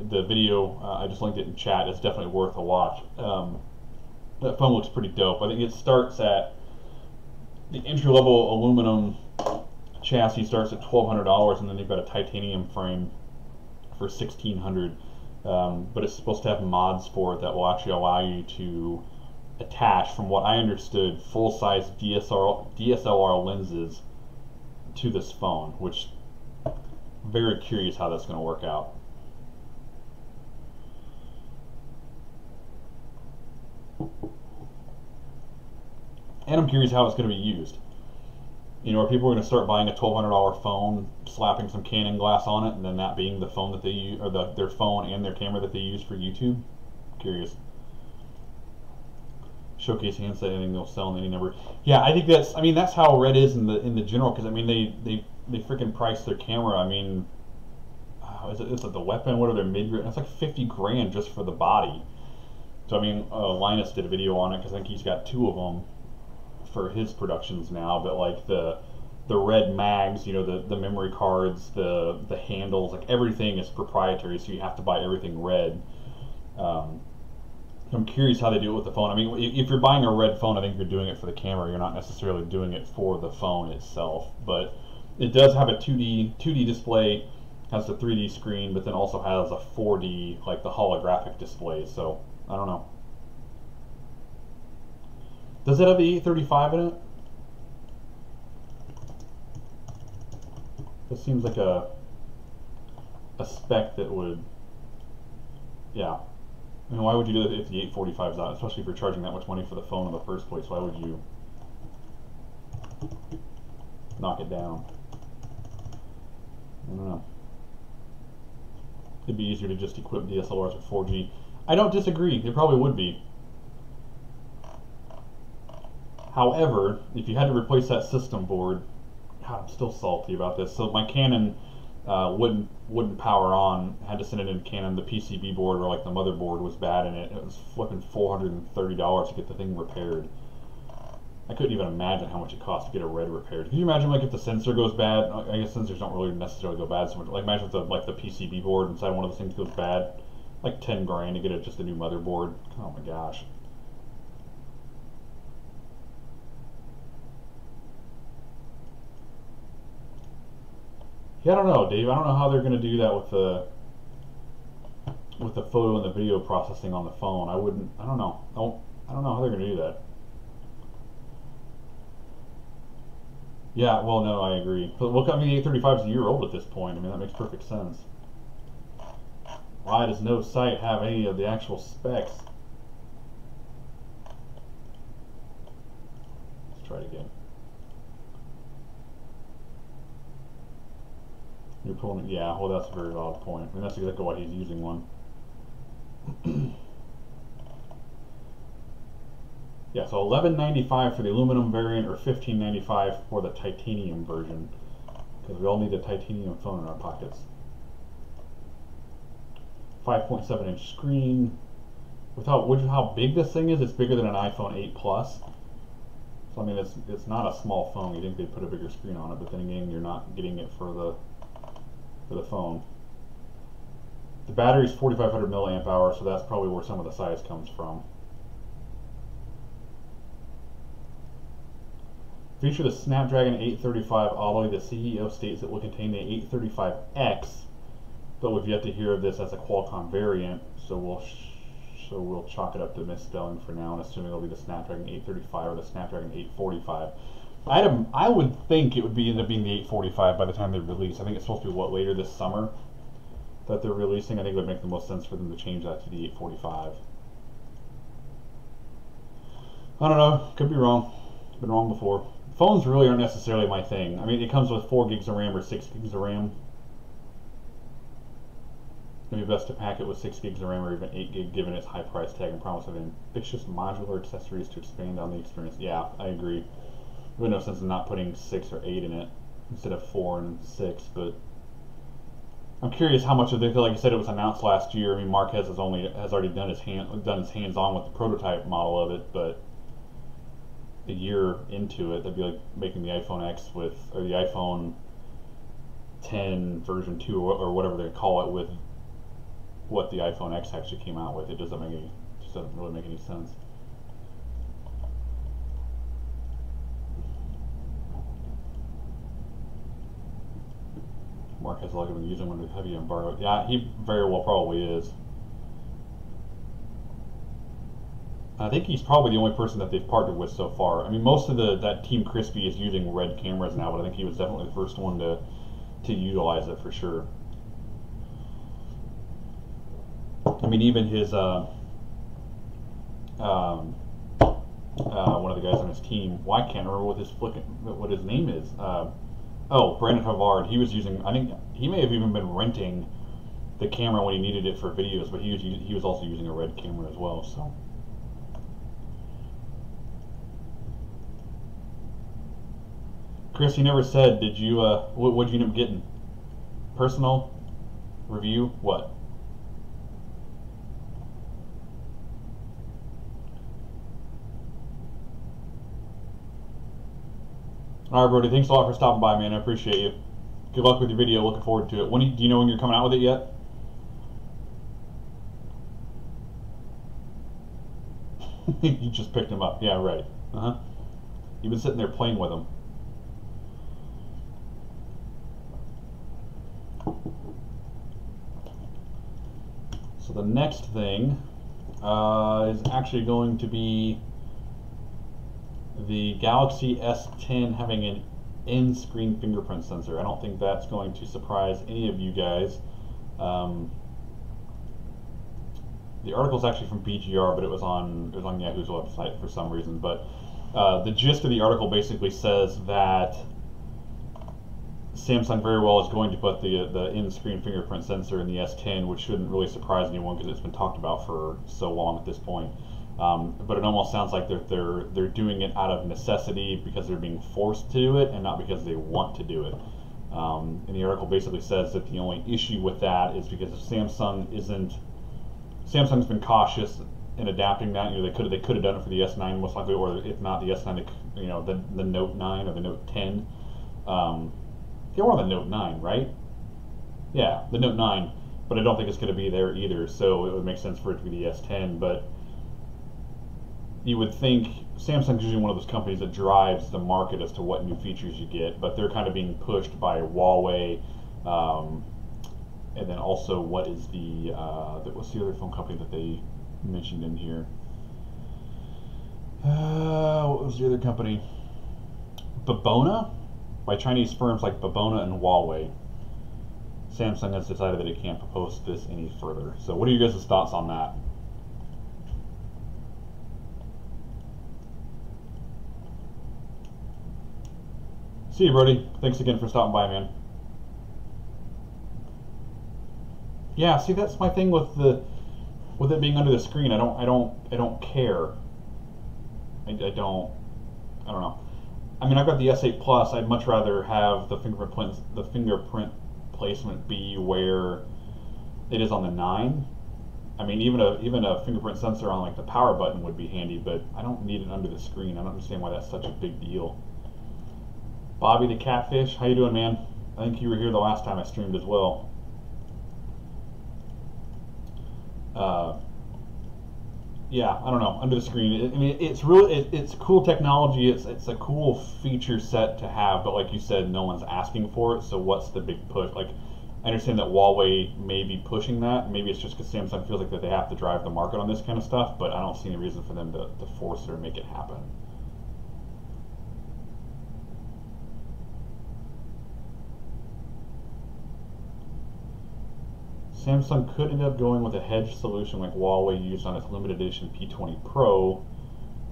The video, I just linked it in chat. It's definitely worth a watch. That phone looks pretty dope. I think it starts at the entry level aluminum chassis starts at $1,200, and then they've got a titanium frame for $1,600. But it's supposed to have mods for it that will actually allow you to attach, from what I understood, full-size DSLR lenses to this phone, which I'm very curious how that's going to work out. And I'm curious how it's going to be used. You know, are people going to start buying a $1,200 phone, slapping some Canon glass on it, and then that being the phone that they use, or their phone and their camera that they use for YouTube? Curious. Showcase handset, anything they'll sell in any number. Yeah, I think that's. I mean, that's how Red is in the general. Because I mean, they freaking price their camera. I mean, is it the weapon? What are their mid-grade? It's like 50 grand just for the body. So I mean, Linus did a video on it because I think he's got 2 of them for his productions now. But like the Red mags, you know, the memory cards, the handles, like everything is proprietary. So you have to buy everything Red. I'm curious how they do it with the phone. I mean, if you're buying a Red phone, I think you're doing it for the camera. You're not necessarily doing it for the phone itself. But it does have a 2D display, has the 3D screen, but then also has a 4D, like the holographic display. So I don't know. Does it have the 835 in it? This seems like a spec that would, yeah. I mean, why would you do that if the 845 is out? Especially if you're charging that much money for the phone in the first place. Why would you knock it down? I don't know. It'd be easier to just equip DSLRs with 4G. I don't disagree. It probably would be. However, if you had to replace that system board, God, I'm still salty about this. So my Canon wouldn't power on. Had to send it in Canon. The PCB board, or like the motherboard, was bad in it. It was flipping $430 to get the thing repaired. I couldn't even imagine how much it costs to get a Red repaired. Can you imagine like if the sensor goes bad? I guess sensors don't really necessarily go bad so much. Like imagine if the PCB board inside one of those things goes bad, like 10 grand to get just a new motherboard. Oh my gosh. Yeah, I don't know, Dave. I don't know how they're going to do that with the photo and the video processing on the phone. I don't know. I don't know how they're going to do that. Yeah, well, no, I agree. But look, I mean, the 835 is a year old at this point. I mean, that makes perfect sense. Why does no site have any of the actual specs? Let's try it again. You're pulling it, yeah, well, that's a very valid point. I mean, that's exactly why he's using one. Yeah, so $11.95 for the aluminum variant, or $15.95 for the titanium version, because we all need a titanium phone in our pockets. 5.7-inch screen. With how big this thing is, it's bigger than an iPhone 8 Plus. So I mean, it's not a small phone. You think they'd put a bigger screen on it, but then again, you're not getting it for the phone. The battery is 4,500 milliamp hours, so that's probably where some of the size comes from. Feature the Snapdragon 835 Alloy. The CEO states it will contain the 835X, but we've yet to hear of this as a Qualcomm variant, so we'll chalk it up to misspelling for now, and assuming it'll be the Snapdragon 835 or the Snapdragon 845. I would think it would end up being the 845 by the time they release. I think it's supposed to be later this summer that they're releasing. I think it would make the most sense for them to change that to the 845. I don't know. Could be wrong. Been wrong before. Phones really aren't necessarily my thing. I mean, it comes with 4 gigs of RAM or 6 gigs of RAM. It'd be best to pack it with 6 gigs of RAM or even 8 gig, given its high price tag and promise of ambitious modular accessories to expand on the experience. Yeah, I agree. There would no sense in not putting 6 or 8 in it instead of 4 and 6, but I'm curious how much of it. Like I said, it was announced last year. I mean, Marquez has already done his hands-on with the prototype model of it, but a year into it, they'd be like making the iPhone X or the iPhone 10 version 2 or whatever they call it with what the iPhone X actually came out with. It doesn't really make any sense. Mark has luck of using one with heavy embargo. Yeah, he very well probably is. I think he's probably the only person that they've partnered with so far. I mean, most of that Team Crispy is using Red cameras now, but I think he was definitely the first one to utilize it for sure. I mean, even his one of the guys on his team. Well, I can't remember what his name is. Oh, Brandon Havard. He was using. I think he may have even been renting the camera when he needed it for videos, but he was also using a Red camera as well. So. Chris, you never said. Did you? What did you end up getting? Personal review? What? All right, Brody. Thanks a lot for stopping by, man. I appreciate you. Good luck with your video. Looking forward to it. Do you know when you're coming out with it yet? You just picked him up. Yeah, right. You've been sitting there playing with him. So the next thing is actually going to be the Galaxy S10 having an in-screen fingerprint sensor. I don't think that's going to surprise any of you guys. The article is actually from BGR, but it was on Yahoo's website for some reason. But the gist of the article basically says that Samsung very well is going to put the in-screen fingerprint sensor in the S10, which shouldn't really surprise anyone because it's been talked about for so long at this point. But it almost sounds like they're doing it out of necessity because they're being forced to do it and not because they want to do it. And the article basically says that the only issue with that is because Samsung's been cautious in adapting that. You know, they could have done it for the S9 most likely, or if not the S9, you know, the Note 9 or the Note 10. They were on the Note 9, right? Yeah, the Note 9, but I don't think it's going to be there either, so it would make sense for it to be the S10, but you would think Samsung's usually one of those companies that drives the market as to what new features you get, but they're kind of being pushed by Huawei, and then also what's the other phone company that they mentioned in here? What was the other company? Babona? By Chinese firms like Babona and Huawei. Samsung has decided that it can't propose this any further. So what are you guys' thoughts on that? See you, Brody. Thanks again for stopping by, man. Yeah, see, that's my thing with it being under the screen. I don't care. I don't know. I mean, I've got the S8 Plus. I'd much rather have the fingerprint placement be where it is on the 9. I mean, even a fingerprint sensor on like the power button would be handy, but I don't need it under the screen. I don't understand why that's such a big deal. Bobby the Catfish, how you doing, man? I think you were here the last time I streamed as well. Yeah, I don't know. Under the screen, I mean, it's cool technology. It's a cool feature set to have, but like you said, no one's asking for it. So what's the big push? Like, I understand that Huawei may be pushing that. Maybe it's just because Samsung feels like that they have to drive the market on this kind of stuff. But I don't see any reason for them to force it or make it happen. Samsung could end up going with a hedge solution like Huawei used on its limited edition P20 Pro,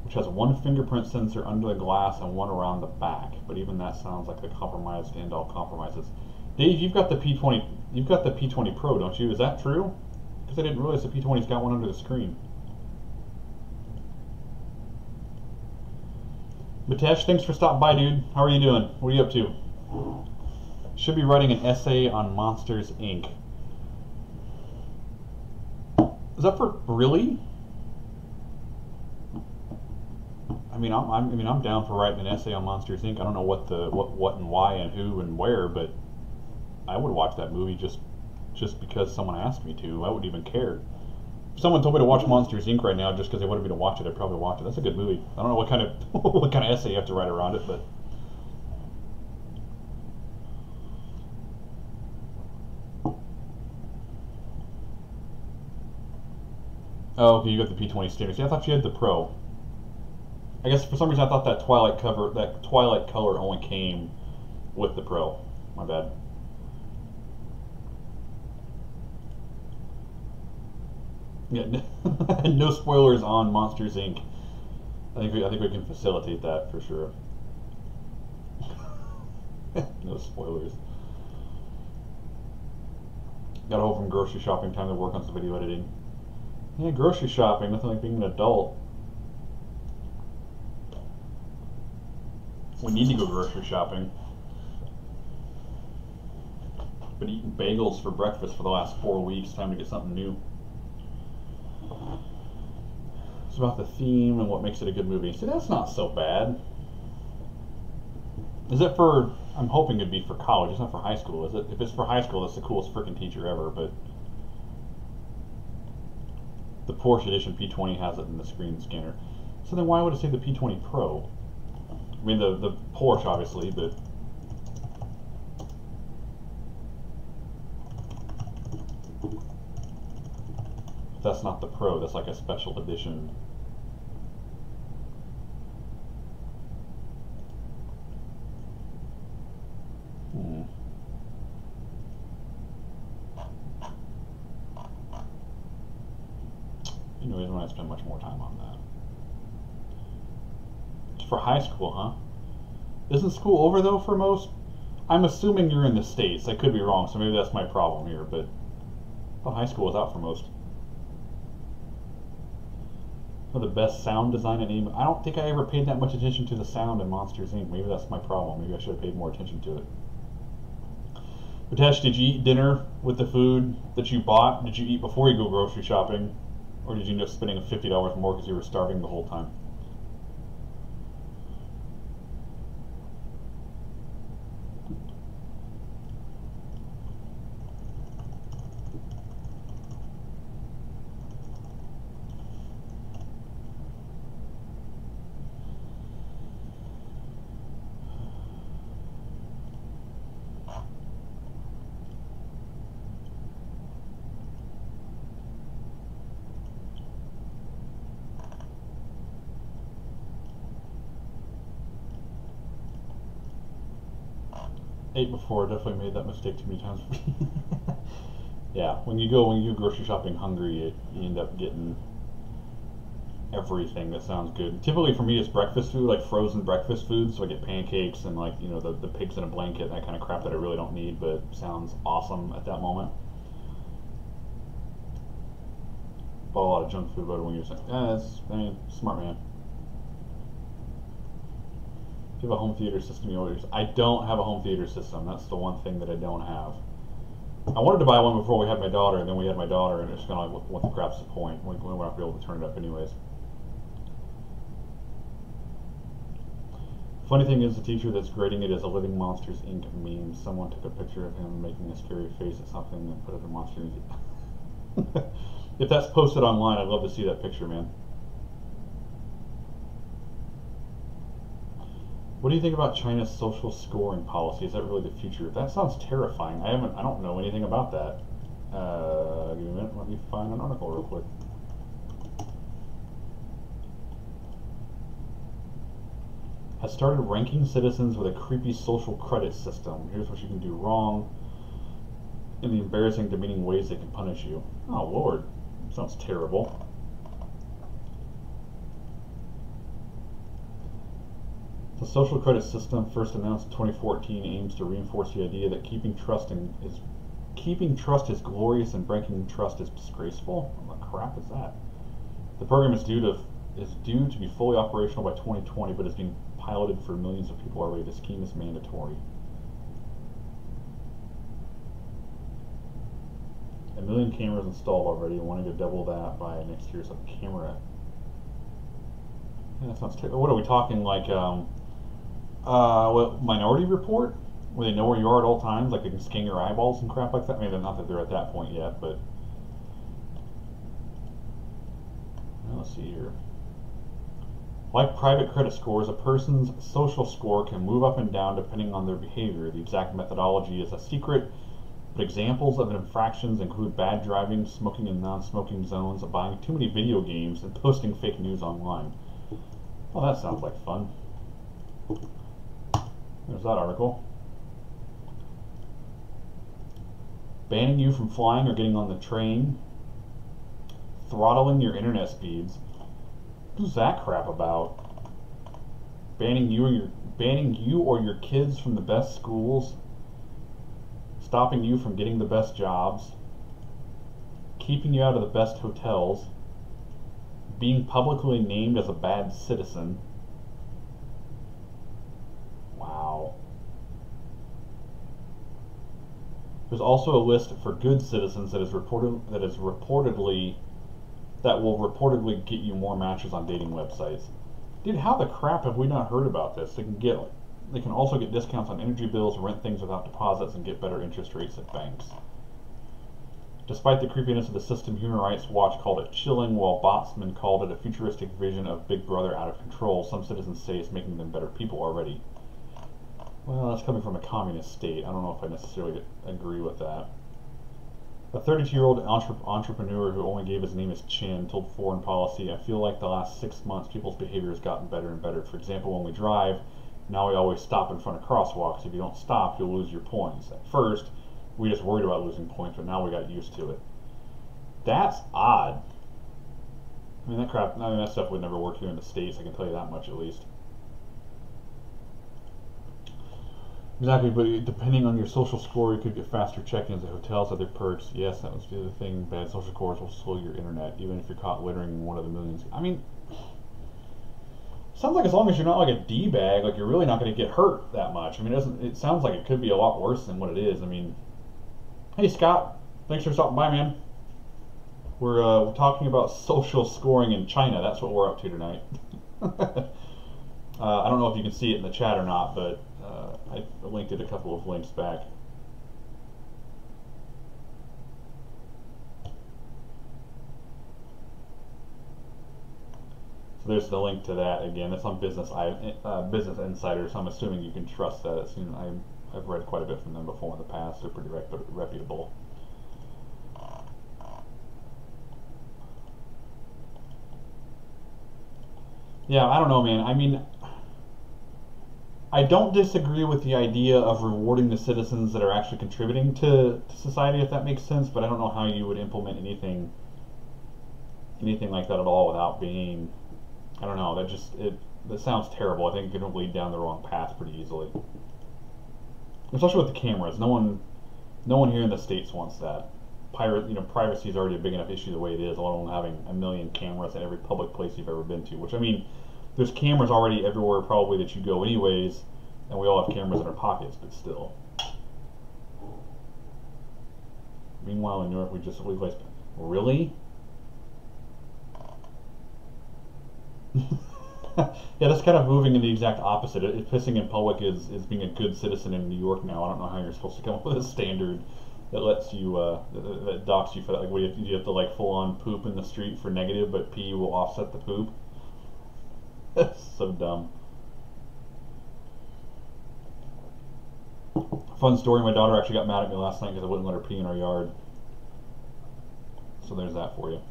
which has one fingerprint sensor under the glass and one around the back. But even that sounds like the compromise to end all compromises. Dave, you've got the P20 Pro, don't you? Is that true? Because I didn't realize the P20's got one under the screen. Mitesh, thanks for stopping by, dude. How are you doing? What are you up to? Should be writing an essay on Monsters, Inc. Is that for really? I mean, I'm down for writing an essay on Monsters Inc. I don't know what and why and who and where, but I would watch that movie just because someone asked me to. I wouldn't even care. If someone told me to watch Monsters Inc. right now just because they wanted me to watch it, I'd probably watch it. That's a good movie. I don't know what kind of essay you have to write around it, but Oh, okay, you got the P20 standard. See, I thought you had the Pro. I guess for some reason I thought that Twilight color only came with the Pro. My bad. Yeah, no spoilers on Monsters Inc. I think we can facilitate that for sure. No spoilers. Got home from grocery shopping, time to work on some video editing. Yeah, grocery shopping, nothing like being an adult. We need to go grocery shopping. Been eating bagels for breakfast for the last 4 weeks, time to get something new. It's about the theme and what makes it a good movie. See, that's not so bad. Is it for, I'm hoping it'd be for college, it's not for high school, is it? If it's for high school, that's the coolest freaking teacher ever, but the Porsche Edition P20 has it in the screen scanner. So then why would it say the P20 Pro? I mean, the Porsche, obviously, but that's not the Pro, that's like a special edition. Anyways, when I spend much more time on that. It's for high school, huh? Isn't school over though for most? I'm assuming you're in the States. I could be wrong, so maybe that's my problem here, but I thought high school was out for most. Oh, the best sound design in any. I don't think I ever paid that much attention to the sound in Monsters Inc. Maybe that's my problem. Maybe I should have paid more attention to it. Ritesh, did you eat dinner with the food that you bought? Did you eat before you go grocery shopping? Or did you end up spending $50 more because you were starving the whole time? Ate before, definitely made that mistake too many times. Yeah, when you go grocery shopping hungry, you end up getting everything that sounds good. Typically for me it's breakfast food, like frozen breakfast food, so I get pancakes and like, you know, the pigs in a blanket, that kind of crap that I really don't need but sounds awesome at that moment. Bought a lot of junk food about it when you're saying, I mean, smart man. If you have a home theater system, you always. I don't have a home theater system. That's the one thing that I don't have. I wanted to buy one before we had my daughter, and then we had my daughter, and it's kind of like, what the crap's the point? We're not be able to turn it up anyways. Funny thing is, the teacher that's grading it is a Living Monsters Inc. meme. Someone took a picture of him making a scary face at something and put it in Monsters Inc. If that's posted online, I'd love to see that picture, man. What do you think about China's social scoring policy? Is that really the future? That sounds terrifying. I don't know anything about that. Give me a minute. Let me find an article real quick. Has started ranking citizens with a creepy social credit system. Here's what you can do wrong, in the embarrassing, demeaning ways they can punish you. Oh Lord, sounds terrible. The social credit system, first announced in 2014, aims to reinforce the idea that keeping trust is glorious and breaking trust is disgraceful. What the crap is that? The program is due to be fully operational by 2020, but is being piloted for millions of people already. The scheme is mandatory. 1 million cameras installed already, wanting to double that by next year's camera. Yeah, that sounds terrible. What are we talking, like, what, Minority Report? Where they know where you are at all times, like they can scan your eyeballs and crap like that? I mean, not that they're at that point yet, but... Let's see here. Like private credit scores, a person's social score can move up and down depending on their behavior. The exact methodology is a secret, But examples of infractions include bad driving, smoking in non-smoking zones, buying too many video games, and posting fake news online. Well, that sounds like fun. There's that article. Banning you from flying or getting on the train. Throttling your internet speeds. What's that crap about? Banning you or your kids from the best schools. Stopping you from getting the best jobs. Keeping you out of the best hotels. Being publicly named as a bad citizen. Wow. There's also a list for good citizens that will reportedly get you more matches on dating websites. Dude, how the crap have we not heard about this? They can also get discounts on energy bills, rent things without deposits, and get better interest rates at banks. Despite the creepiness of the system, Human Rights Watch called it chilling, while Botsman called it a futuristic vision of Big Brother out of control. Some citizens say it's making them better people already. Well, that's coming from a communist state. I don't know if I necessarily agree with that. A 32-year-old entrepreneur who only gave his name as Chin told Foreign Policy, "I feel like the last 6 months people's behavior has gotten better and better. For example, when we drive, now we always stop in front of crosswalks. If you don't stop, you'll lose your points. At first, we just worried about losing points, but now we got used to it." That's odd. I mean, that stuff would never work here in the States, I can tell you that much at least. Exactly, but depending on your social score, you could get faster check-ins at hotels, other perks. Yes, that was the other thing. Bad social scores will slow your internet, even if you're caught littering in one of the millions. I mean, sounds like as long as you're not like a D-bag, like you're really not going to get hurt that much. I mean, it sounds like it could be a lot worse than what it is. I mean, hey Scott, thanks for stopping by, man. We're talking about social scoring in China. That's what we're up to tonight. I don't know if you can see it in the chat or not, but I linked it a couple of links back. So there's the link to that again. It's on Business Insider, so I'm assuming you can trust that. I've read quite a bit from them before in the past. They're pretty reputable. Yeah, I don't know, man. I mean, I don't disagree with the idea of rewarding the citizens that are actually contributing to society, if that makes sense, but I don't know how you would implement anything like that at all without being, I don't know, that sounds terrible. I think it could lead down the wrong path pretty easily. Especially with the cameras. No one here in the States wants that. Privacy is already a big enough issue the way it is, let alone having a million cameras at every public place you've ever been to. Which, I mean, there's cameras already everywhere probably that you go anyways, and we all have cameras in our pockets, but still. Meanwhile, in New York, we just legalized. Really? Yeah, that's kind of moving in the exact opposite. Pissing in public is being a good citizen in New York now. I don't know how you're supposed to come up with a standard that lets you, that docks you for that. Like, do you have to like full on poop in the street for negative, but pee will offset the poop? That's so dumb. Fun story, my daughter actually got mad at me last night because I wouldn't let her pee in our yard. So there's that for you.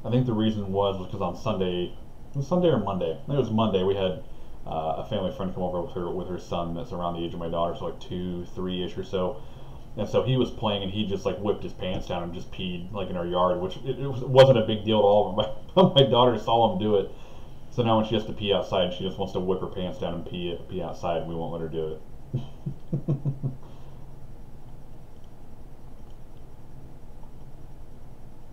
I think the reason was because on Sunday, it was Sunday or Monday? I think it was Monday, we had a family friend come over with her son that's around the age of my daughter, so like 2, 3-ish or so. And so he was playing and he just like whipped his pants down and just peed like in our yard, which it wasn't a big deal at all, but my daughter saw him do it. So now when she has to pee outside, she just wants to whip her pants down and pee outside, and we won't let her do it.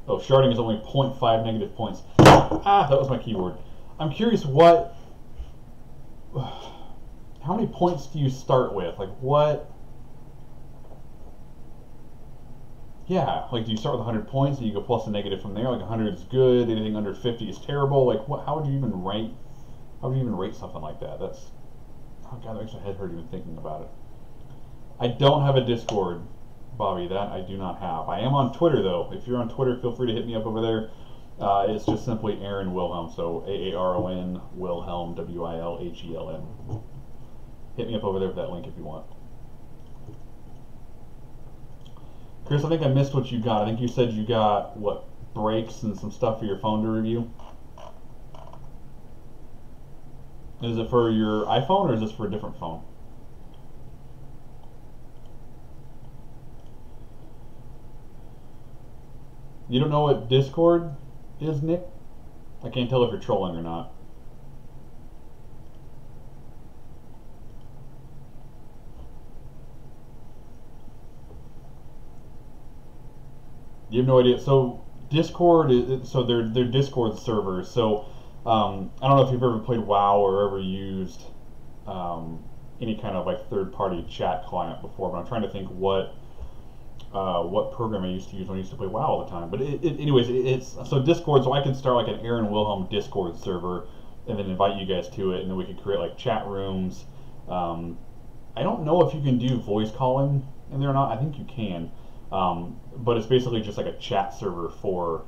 Oh, sharding is only 0.5 negative points. Ah, that was my keyword. I'm curious how many points do you start with? Like what? Yeah, like do you start with 100 points and you go plus a negative from there? Like 100 is good, anything under 50 is terrible. Like what? How would you even rate something like that? That's, oh god, that makes my head hurt even thinking about it. I don't have a Discord, Bobby. That I do not have. I am on Twitter though. If you're on Twitter, feel free to hit me up over there. It's just simply Aaron Wilhelm. So Aaron Wilhelm, Wilhelm. hit me up over there with that link if you want. Chris, I think I missed what you got. I think you said you got, what, breaks and some stuff for your phone to review? Is it for your iPhone or is this for a different phone? You don't know what Discord is, Nick? I can't tell if you're trolling or not. You have no idea. So Discord is they're Discord servers. So I don't know if you've ever played WoW or ever used any kind of like third-party chat client before, but I'm trying to think what program I used to use when I used to play WoW all the time. But anyways, it's so Discord. So I can start like an Aaron Wilhelm Discord server and then invite you guys to it, and then we can create like chat rooms. I don't know if you can do voice calling in there or not. I think you can. But it's basically just like a chat server for,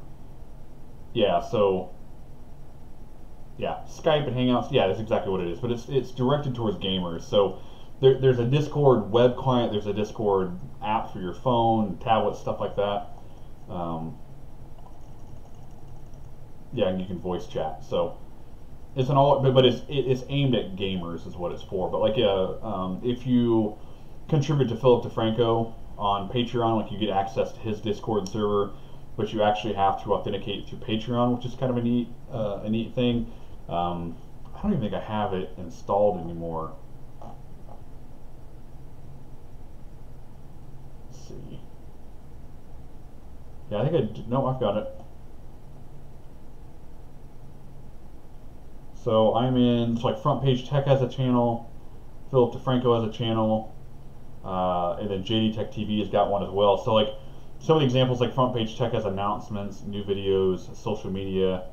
yeah, so, yeah, Skype and Hangouts, yeah, that's exactly what it is, but it's directed towards gamers. So there's a Discord web client, there's a Discord app for your phone, tablet, stuff like that. Yeah, and you can voice chat. So it's an all, but it's aimed at gamers is what it's for. But like, if you contribute to Philip DeFranco on Patreon, like you get access to his Discord server, but you actually have to authenticate through Patreon, which is kind of a neat thing. I don't even think I have it installed anymore. Let's see. Yeah, I think no, I've got it. So I'm in, so like Front Page Tech has a channel, Philip DeFranco has a channel, and then JD Tech TV has got one as well. So like some of the examples, like Front Page Tech has announcements, new videos, social media,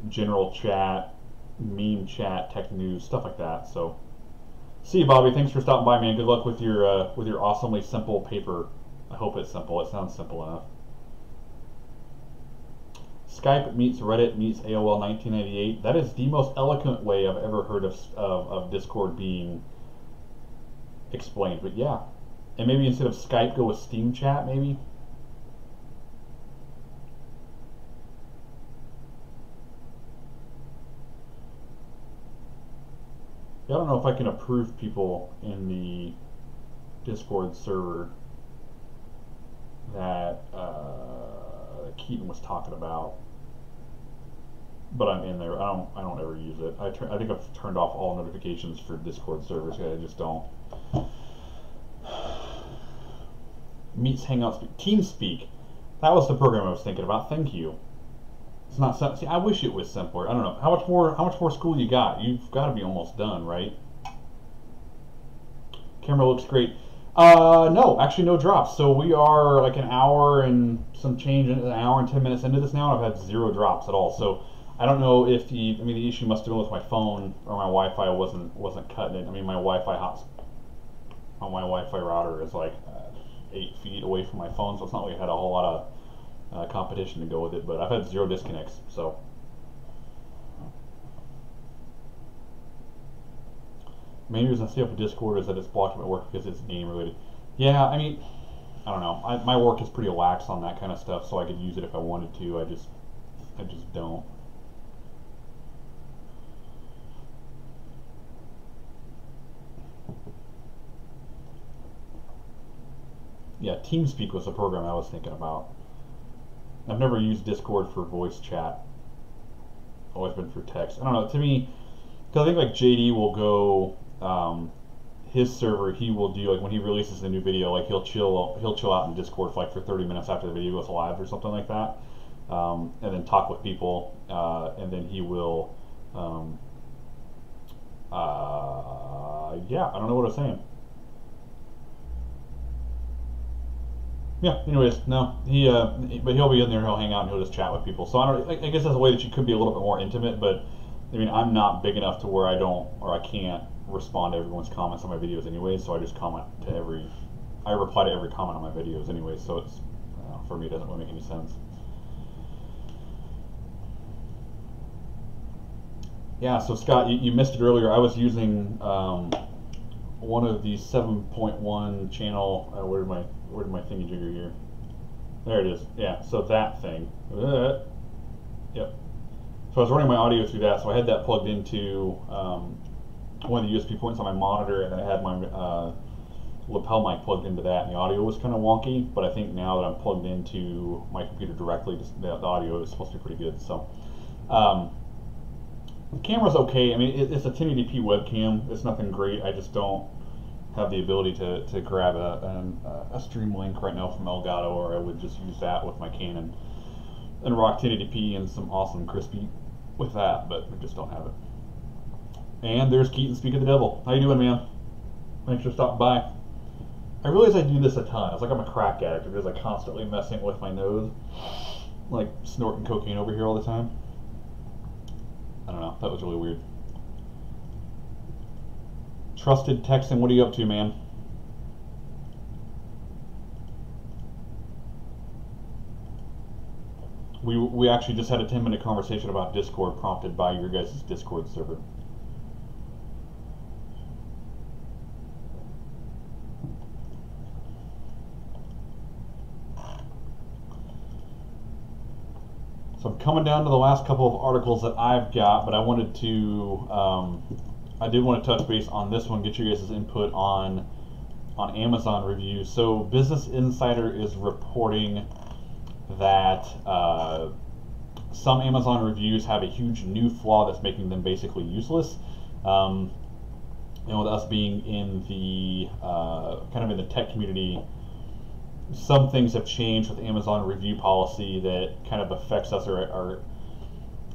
general chat, meme chat, tech news, stuff like that. So see you, Bobby. Thanks for stopping by, man. Good luck with your awesomely simple paper. I hope it's simple. It sounds simple enough. Skype meets Reddit meets AOL 1998. That is the most eloquent way I've ever heard of Discord being explained. But yeah, and maybe instead of Skype, go with Steam Chat, maybe. Yeah, I don't know if I can approve people in the Discord server that Keaton was talking about, but I'm in there. I don't ever use it. I think I've turned off all notifications for Discord servers. I just don't. Meets Hangouts, TeamSpeak. That was the program I was thinking about. Thank you. It's not. See, I wish it was simpler. I don't know. How much more school you got? You've got to be almost done, right? Camera looks great. No, actually no drops. So we are like an hour and some change, an hour and 10 minutes into this now, and I've had 0 drops at all. So I don't know if the issue must have been with my phone or my Wi-Fi wasn't cutting it. I mean, my Wi-Fi router is like 8 feet away from my phone, so it's not like I had a whole lot of competition to go with it. But I've had 0 disconnects, so. Main reason I stay up with Discord is that it's blocked at work because it's game related. Yeah, I mean, I don't know. My work is pretty lax on that kind of stuff, so I could use it if I wanted to. I just don't. Yeah, TeamSpeak was the program I was thinking about. I've never used Discord for voice chat. Always been for text. I don't know. To me, because I think like JD will go. His server, he will do like when he releases a new video, like he'll chill out in Discord for 30 minutes after the video goes live or something like that, and then talk with people, and then he will, yeah, I don't know what I was saying. Yeah. Anyways, no, but he'll be in there, he'll hang out, and he'll just chat with people. So I guess that's a way that you could be a little bit more intimate, but I mean, I'm not big enough to where I can't respond to everyone's comments on my videos anyway, so I just I reply to every comment on my videos anyway, so it's, for me, it doesn't really make any sense. Yeah, so Scott, you missed it earlier. I was using one of these 7.1 channel. Where did my thingy jigger here? There it is. Yeah. So that thing. Yep. So I was running my audio through that. So I had that plugged into one of the USB points on my monitor, and then I had my lapel mic plugged into that, and the audio was kind of wonky. But I think now that I'm plugged into my computer directly, the audio is supposed to be pretty good. So. The camera's okay. I mean, it's a 1080p webcam. It's nothing great. I just don't have the ability to grab a stream link right now from Elgato, or I would just use that with my Canon and rock 1080p and some awesome crispy with that, but I just don't have it. And there's Keaton, speak of the devil. How you doing, man? Thanks for stopping by. I realize I do this a ton. It's like I'm a crack addict. I'm just like constantly messing with my nose, like snorting cocaine over here all the time. I don't know, that was really weird. Trusted Texan, what are you up to, man? We actually just had a 10-minute conversation about Discord prompted by your guys' Discord server. So I'm coming down to the last couple of articles that I've got, but I wanted to, I did want to touch base on this one, get your guys' input on Amazon reviews. So Business Insider is reporting that some Amazon reviews have a huge new flaw that's making them basically useless. You know, with us being in the kind of in the tech community, some things have changed with Amazon review policy that kind of affects us, or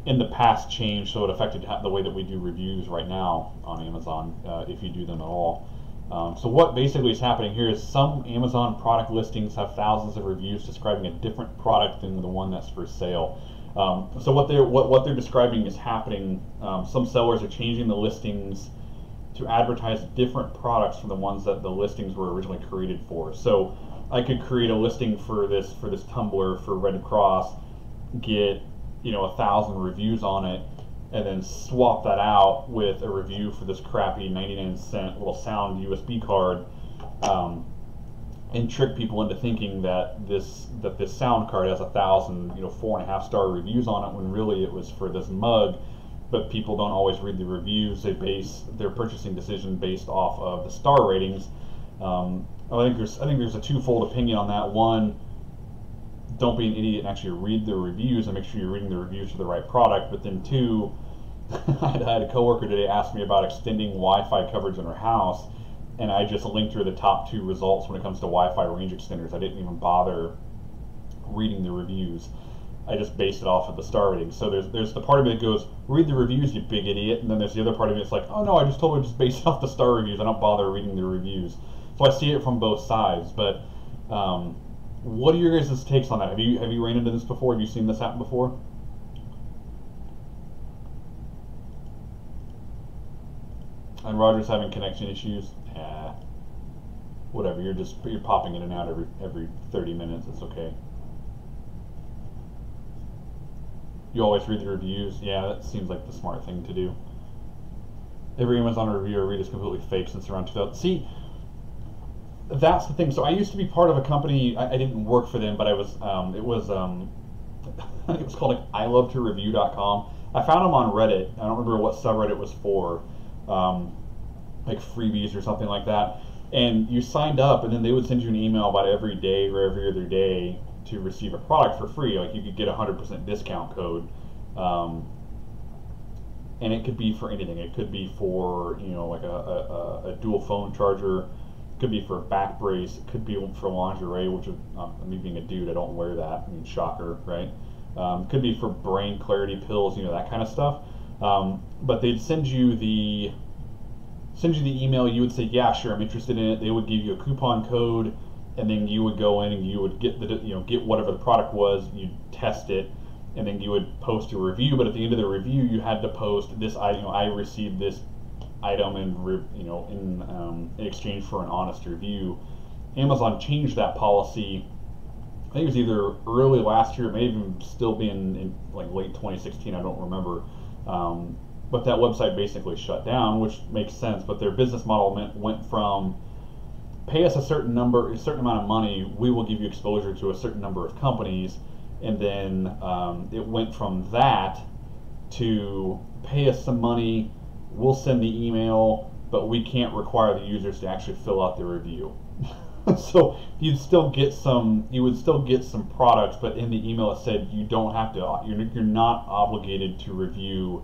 in the past changed, so it affected the way that we do reviews right now on Amazon, if you do them at all. So what basically is happening here is some Amazon product listings have thousands of reviews describing a different product than the one that's for sale. So what they're describing is happening. Some sellers are changing the listings to advertise different products from the ones that the listings were originally created for. So I could create a listing for this tumbler for Red Cross, get 1,000 reviews on it, and then swap that out with a review for this crappy 99-cent little sound USB card, and trick people into thinking that this sound card has 1,000 4.5-star reviews on it, when really it was for this mug. But people don't always read the reviews. They base their purchasing decision based off of the star ratings. I think there's a twofold opinion on that. One, don't be an idiot and actually read the reviews and make sure you're reading the reviews for the right product. But then two, I had a coworker today ask me about extending Wi-Fi coverage in her house, and I just linked her the top 2 results when it comes to Wi-Fi range extenders. I didn't even bother reading the reviews. I just based it off of the star rating. So there's the part of me that goes, read the reviews, you big idiot, and then there's the other part of me that's like, oh no, I just totally just based it off the star reviews. I don't bother reading the reviews. So I see it from both sides. But what are your guys' takes on that? Have you ran into this before? Have you seen this happen before? And Roger's having connection issues. Whatever. You're popping in and out every 30 minutes. It's okay. You always read the reviews. Yeah, that seems like the smart thing to do. Every Amazon review I read is completely fake since around 2000. See, that's the thing. So I used to be part of a company. I didn't work for them, but I was. It was called like ilovetoreview.com. I found them on Reddit. I don't remember what subreddit it was for, like freebies or something like that. And you signed up, and then they would send you an email about every day or every other day to receive a product for free. Like you could get a 100% discount code, and it could be for anything. It could be for like a dual phone charger. It could be for a back brace. It could be for lingerie, which is me being a dude, I don't wear that. I mean, shocker, right? It could be for brain clarity pills, that kind of stuff. But they'd send you the email. You would say, yeah, sure, I'm interested in it. They would give you a coupon code, and then you would go in and you would get get whatever the product was. You'd test it, and then you would post a review. But at the end of the review, you had to post this. I received this item in exchange for an honest review. Amazon changed that policy. I think it was either early last year, it may even still be in like late 2016. I don't remember. but that website basically shut down, which makes sense. But their business model went from pay us a certain amount of money, we will give you exposure to a certain number of companies, and then it went from that to pay us some money, we'll send the email, but we can't require the users to actually fill out the review. So you would still get some products, but in the email it said you don't have to, you're not obligated to review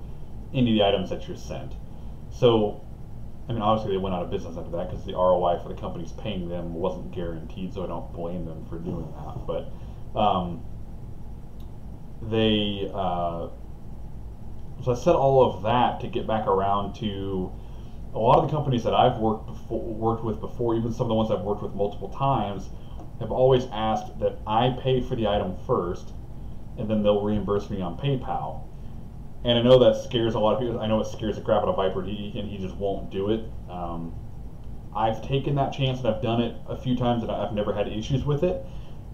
any of the items that you're sent. So, I mean, obviously they went out of business after that because the ROI for the companies paying them wasn't guaranteed, so I don't blame them for doing that. But so I said all of that to get back around to a lot of the companies that I've worked with before, even some of the ones I've worked with multiple times, have always asked that I pay for the item first, and then they'll reimburse me on PayPal. And I know that scares a lot of people. I know it scares the crap out of Viper, and he just won't do it. I've taken that chance, and I've done it a few times, and I've never had issues with it.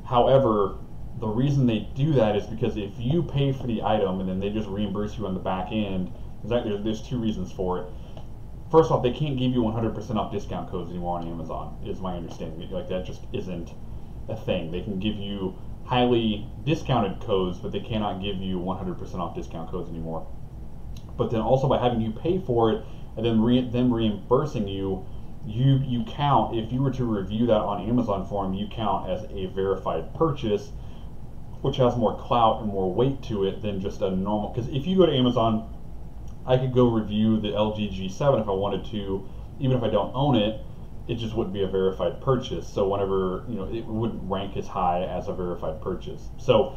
However, the reason they do that is because if you pay for the item and then they just reimburse you on the back end, there's two reasons for it. First off, they can't give you 100% off discount codes anymore on Amazon, is my understanding. Like, that just isn't a thing. They can give you highly discounted codes, but they cannot give you 100% off discount codes anymore. But then also by having you pay for it and then them reimbursing you, you count, if you were to review that on Amazon for them, you count as a verified purchase, which has more clout and more weight to it than just a normal. Because if you go to Amazon, I could go review the LG G7 if I wanted to, even if I don't own it. It just wouldn't be a verified purchase. So whenever, it wouldn't rank as high as a verified purchase. So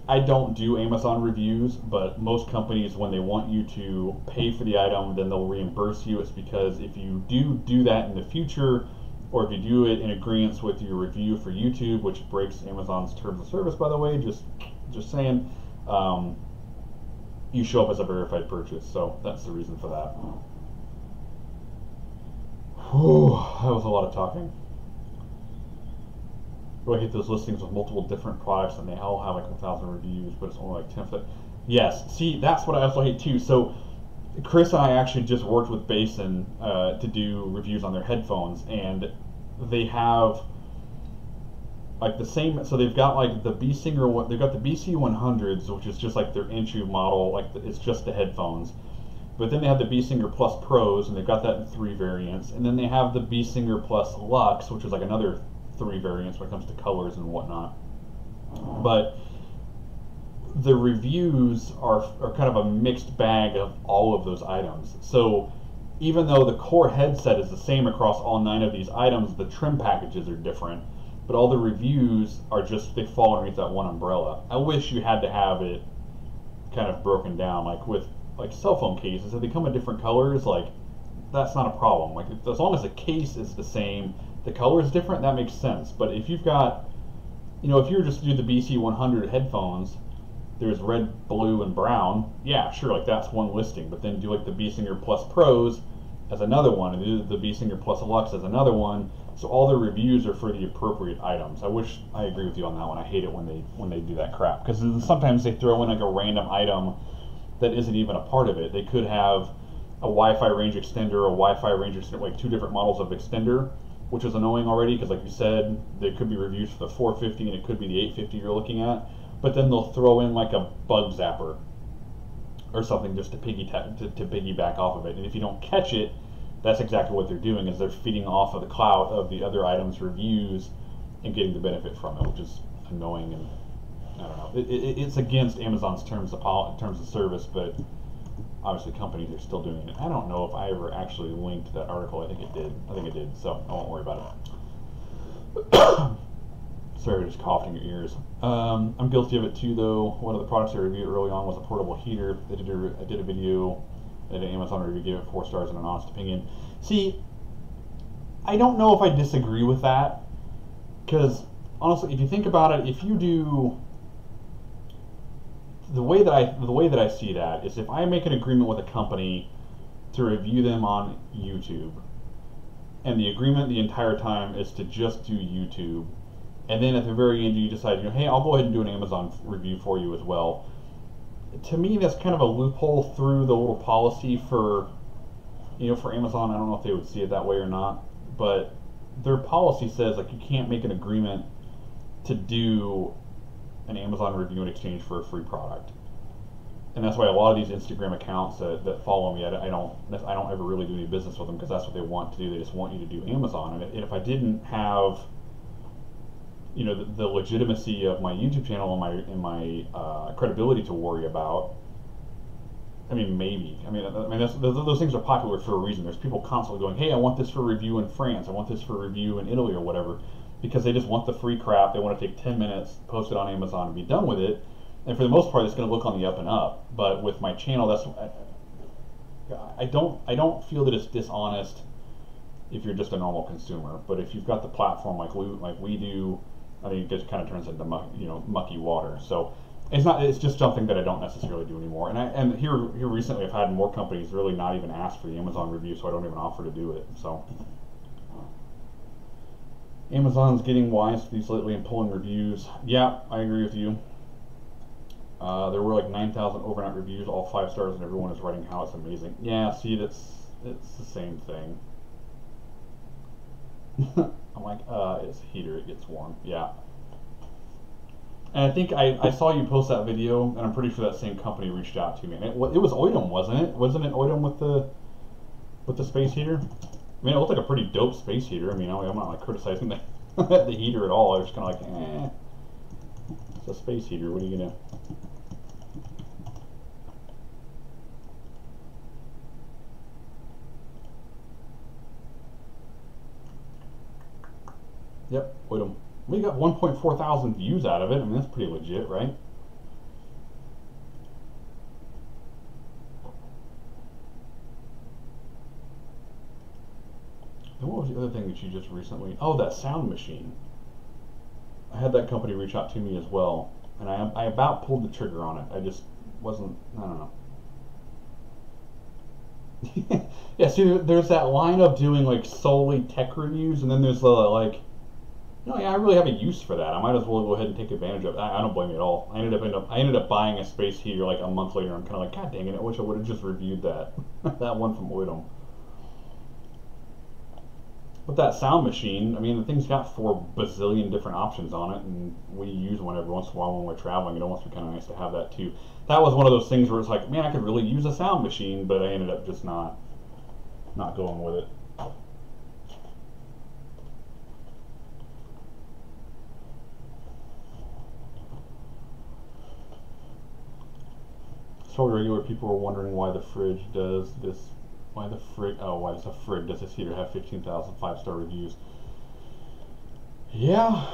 I don't do Amazon reviews, but most companies, when they want you to pay for the item, then they'll reimburse you. It's because if you do that in the future, or if you do it in agreement with your review for YouTube, which breaks Amazon's terms of service, by the way, just saying, you show up as a verified purchase. So that's the reason for that. Whew, that was a lot of talking. Do I hate those listings with multiple different products and they all have like 1,000 reviews, but it's only like 10? Yes, see, that's what I also hate too. So Chris and I actually just worked with Basin to do reviews on their headphones, and they have like the same. So they've got like the B-Singer, they've got the BC100s, which is just like their entry model, like it's just the headphones. But then they have the B-Singer Plus Pros, and they've got that in 3 variants. And then they have the B-Singer Plus Luxe, which is like another 3 variants when it comes to colors and whatnot. But the reviews are kind of a mixed bag of all of those items. So even though the core headset is the same across all 9 of these items, the trim packages are different. But all the reviews are just, they fall underneath that one umbrella. I wish you had to have it kind of broken down, like with like cell phone cases. If they come in different colors, like that's not a problem. Like as long as the case is the same, the color is different, that makes sense. But if you've got, if you were just to do the BC100 headphones, there's red, blue, and brown, yeah, sure, like that's one listing. But then do like the B-Singer Plus Pros as another one, and do the B-Singer Plus Luxe as another one. So all the reviews are for the appropriate items. I agree with you on that one. I hate it when they do that crap, because sometimes they throw in like a random item that isn't even a part of it. They could have a Wi-Fi range extender, like 2 different models of extender, which is annoying already, because like you said, there could be reviews for the 450 and it could be the 850 you're looking at. But then they'll throw in like a bug zapper or something just to piggyback off of it. And if you don't catch it, that's exactly what they're doing, is they're feeding off of the clout of the other items' reviews and getting the benefit from it, which is annoying. And I don't know. It's against Amazon's terms of service, but obviously companies are still doing it. I don't know if I ever actually linked that article. I think it did. So I won't worry about it. Sorry, I just coughed in your ears. I'm guilty of it too, though. One of the products I reviewed early on was a portable heater. I did a video. I did an Amazon review, gave it 4 stars and an honest opinion. See, I don't know if I disagree with that, because honestly, if you think about it, if you do the way that I see that is, if I make an agreement with a company to review them on YouTube, and the agreement the entire time is to just do YouTube, and then at the very end you decide, hey, I'll go ahead and do an Amazon review for you as well. to me, that's kind of a loophole through the little policy for, for Amazon. I don't know if they would see it that way or not, but their policy says like you can't make an agreement to do an Amazon review in exchange for a free product. And that's why a lot of these Instagram accounts that follow me, I don't ever really do any business with them, because that's what they want to do. They just want you to do Amazon. And if I didn't have, the legitimacy of my YouTube channel and my credibility to worry about, maybe. Those things are popular for a reason. There's people constantly going, hey, I want this for review in France. I want this for review in Italy or whatever, because they just want the free crap. They want to take 10 minutes, post it on Amazon, and be done with it. And for the most part, it's going to look on the up and up. But with my channel, I don't feel that it's dishonest if you're just a normal consumer. But if you've got the platform like we do, it just kind of turns into mucky water. So it's just something that I don't necessarily do anymore. And here recently, I've had more companies really not even ask for the Amazon review, so I don't even offer to do it. So Amazon's getting wise to these lately and pulling reviews. Yeah, I agree with you. There were like 9,000 overnight reviews, all 5 stars, and everyone is writing how it's amazing. Yeah, see, it's the same thing. I'm like, it's a heater, it gets warm. Yeah. And I think I saw you post that video, and I'm pretty sure that same company reached out to me. And it was Oidum, wasn't it? Wasn't it Oidum with the space heater? It looked like a pretty dope space heater. I'm not like criticizing the heater at all. I was kind of like, it's a space heater. What are you gonna? Yep, Oidum. We got 1.4 thousand views out of it. That's pretty legit, right? And what was the other thing that you just recently? Oh, that sound machine. I had that company reach out to me as well, and I about pulled the trigger on it. I just wasn't. I don't know. Yeah, see, there's that line of doing like solely tech reviews, and then there's the like. I really have a use for that. I might as well go ahead and take advantage of it. I don't blame you at all. I ended up buying a space heater like a month later. I'm kind of like, God dang it! I wish I would have just reviewed that that one from Oidum. But that sound machine, the thing's got 4 bazillion different options on it, and we use one every once in a while when we're traveling. It almost be kind of nice to have that too. That was one of those things where it's like, man, I could really use a sound machine, but I ended up just not going with it. So regular people are wondering why the fridge does this. Why does the frig does this heater have 15,000 5-star reviews? Yeah.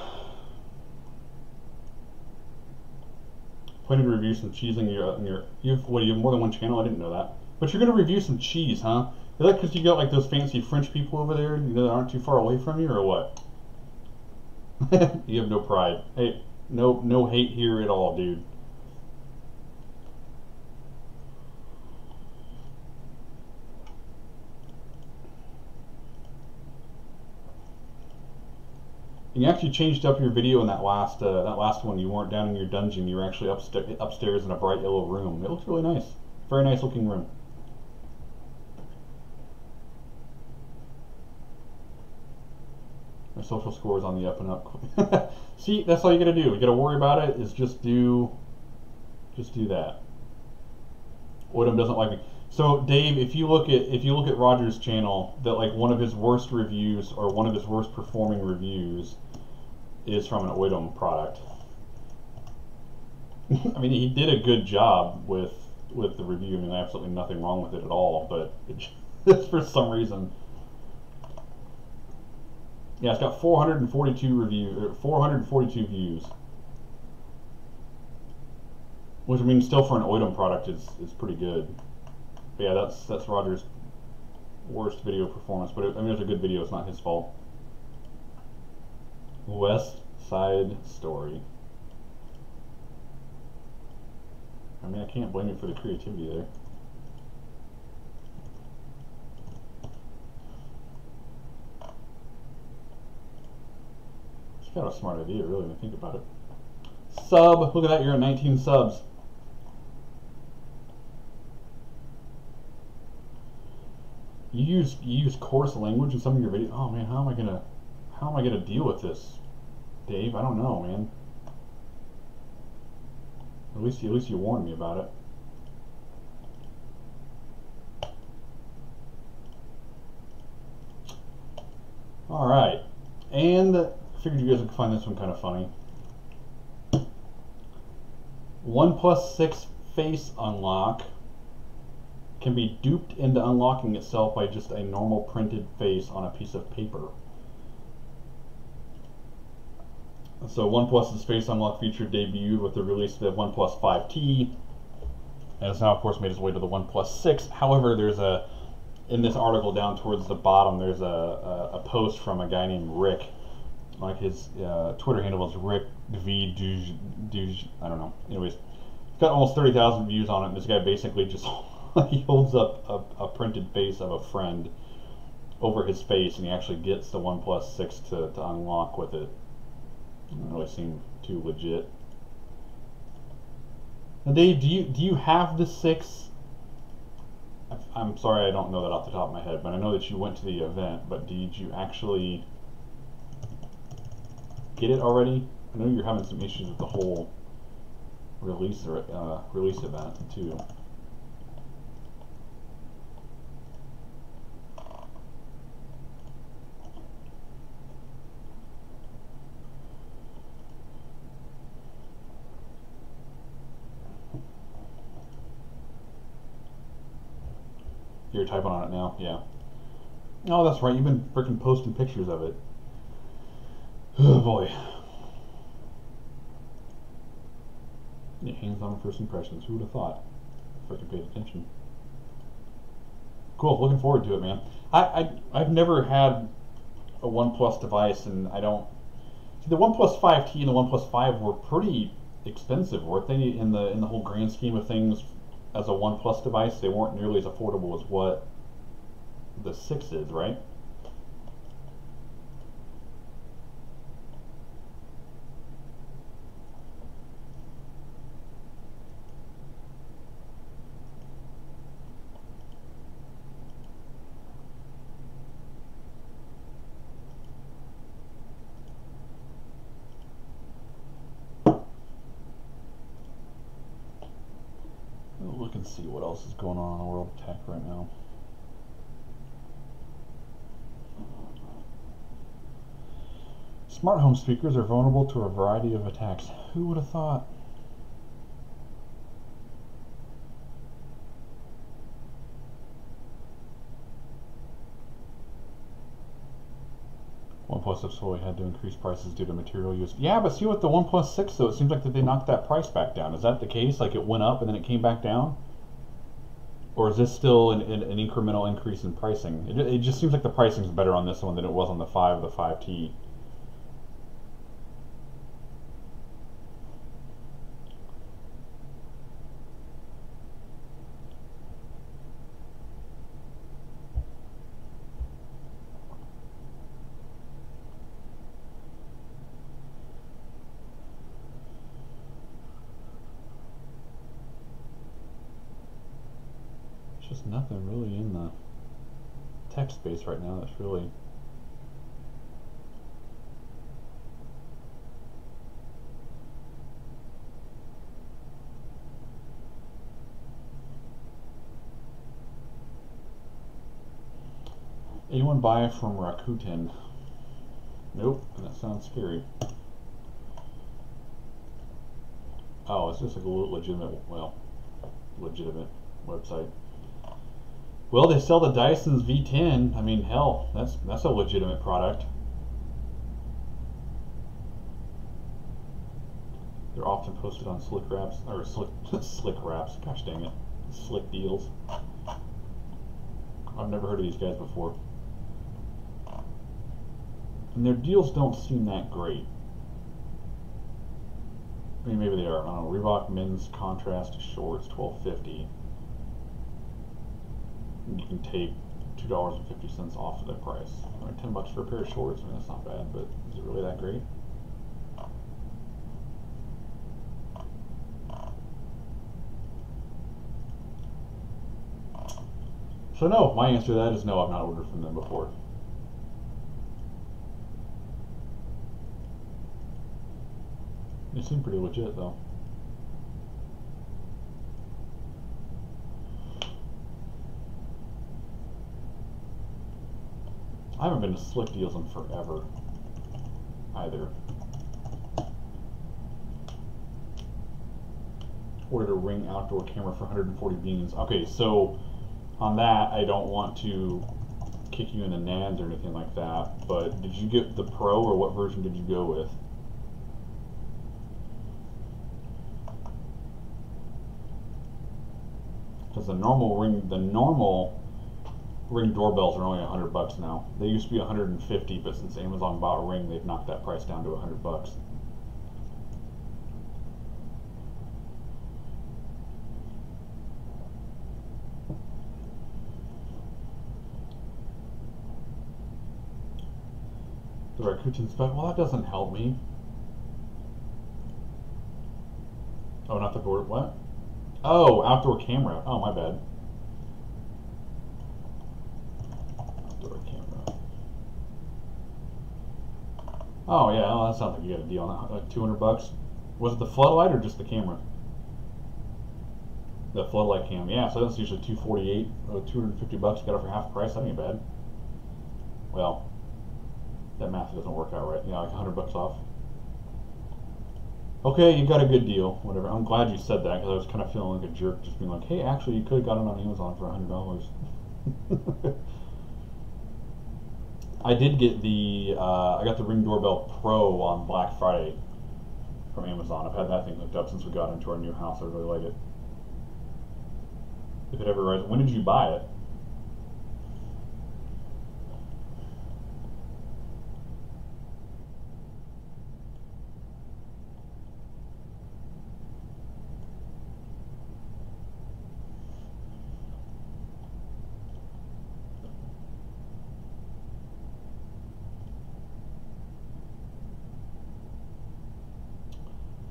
Planning to review some cheese in your you have more than one channel? I didn't know that. But you're gonna review some cheese, huh? Is that because you got like those fancy French people over there that aren't too far away from you, or what? You have no pride. Hey, no hate here at all, dude. You actually changed up your video in that last one. You weren't down in your dungeon. You were actually upstairs in a bright yellow room. It looks really nice. Very nice looking room. My social score is on the up and up. See, that's all you gotta do. You gotta worry about it. Is just do that. Oidum doesn't like me. So Dave, if you look at Roger's channel, that like one of his worst reviews or one of his worst performing reviews is from an Oidum product. He did a good job with the review. Absolutely nothing wrong with it at all, but it's for some reason. Yeah, it's got 442 reviews, or 442 views. Which still for an Oidum product is pretty good. But yeah, that's Roger's worst video performance. But it was a good video. It's not his fault. West Side Story. I can't blame you for the creativity there. It's kind of a smart idea, really, when you think about it. Sub, look at that, you're at 19 subs. You use coarse language in some of your videos. Oh man, how am I gonna deal with this, Dave? I don't know, man. At least you warned me about it. All right, and I figured you guys would find this one kind of funny. OnePlus 6 face unlock can be duped into unlocking itself by just a normal printed face on a piece of paper. So OnePlus's face unlock feature debuted with the release of the OnePlus 5T, and it's now of course made its way to the OnePlus 6. However, there's in this article down towards the bottom, there's a post from a guy named Rick. Like his Twitter handle is Rick V Duge, I don't know. Anyways, it's got almost 30,000 views on it, and this guy basically just he holds up a printed face of a friend over his face, and he actually gets the OnePlus 6 to unlock with it. Doesn't really seem too legit. Now, Dave, do you have the 6? I'm sorry, I don't know that off the top of my head, but I know that you went to the event. But did you actually get it already? I know you're having some issues with the whole release event too. You're typing on it now? Yeah. Oh, that's right. You've been freaking posting pictures of it. Oh, boy. Yeah, hands-on first impressions. Who would have thought? Freaking paid attention. Cool. Looking forward to it, man. I've never had a OnePlus device, and I don't... See, the OnePlus 5T and the OnePlus 5 were pretty expensive, weren't they? In the whole grand scheme of things, as a OnePlus device, they weren't nearly as affordable as what the 6 is, right? Look and see what else is going on in the world of tech right now. Smart home speakers are vulnerable to a variety of attacks. Who would have thought? OnePlus have slowly had to increase prices due to material use. Yeah, but see with the OnePlus 6 though, it seems like that they knocked that price back down. Is that the case? Like it went up and then it came back down? Or is this still an incremental increase in pricing? It just seems like the pricing is better on this one than it was on the 5 or the 5T. Just nothing really in the tech space right now that's really anyone buy from Rakuten? Nope, and that sounds scary. Oh, it's just like a legitimate website. Well, they sell the Dyson's V10. I mean, hell, that's a legitimate product. They're often posted on Slick Wraps or Slick Wraps. Gosh dang it, Slick Deals. I've never heard of these guys before, and their deals don't seem that great. I mean, maybe they are. I don't know. Reebok men's contrast shorts, $12.50. You can take $2.50 off of that price. Like $10 for a pair of shorts. I mean, that's not bad, but is it really that great? So no, my answer to that is no, I've not ordered from them before. They seem pretty legit though. I haven't been to Slick Deals in forever either. Ordered a Ring outdoor camera for 140 beans. Okay, so on that, I don't want to kick you in the nads or anything like that, but did you get the Pro or what version did you go with? Because the normal Ring doorbells are only $100 now. They used to be 150, but since Amazon bought Ring, they've knocked that price down to $100. The Rakuten spec. Well, that doesn't help me. Oh, not the door. What? Oh, outdoor camera. Oh, my bad. Outdoor camera. Oh yeah, well, that sounds like you got a deal on that. Like $200. Was it the floodlight or just the camera? The floodlight cam. Yeah, so that's usually $248 or $250. Got it for half price. That ain't bad. Well, that math doesn't work out right. Yeah, like $100 off. Okay, you got a good deal. Whatever. I'm glad you said that because I was kind of feeling like a jerk, just being like, "Hey, actually, you could have got it on Amazon for $100." I did get the I got the Ring Doorbell Pro on Black Friday from Amazon. I've had that thing hooked up since we got into our new house. I really like it. If it ever rises, when did you buy it?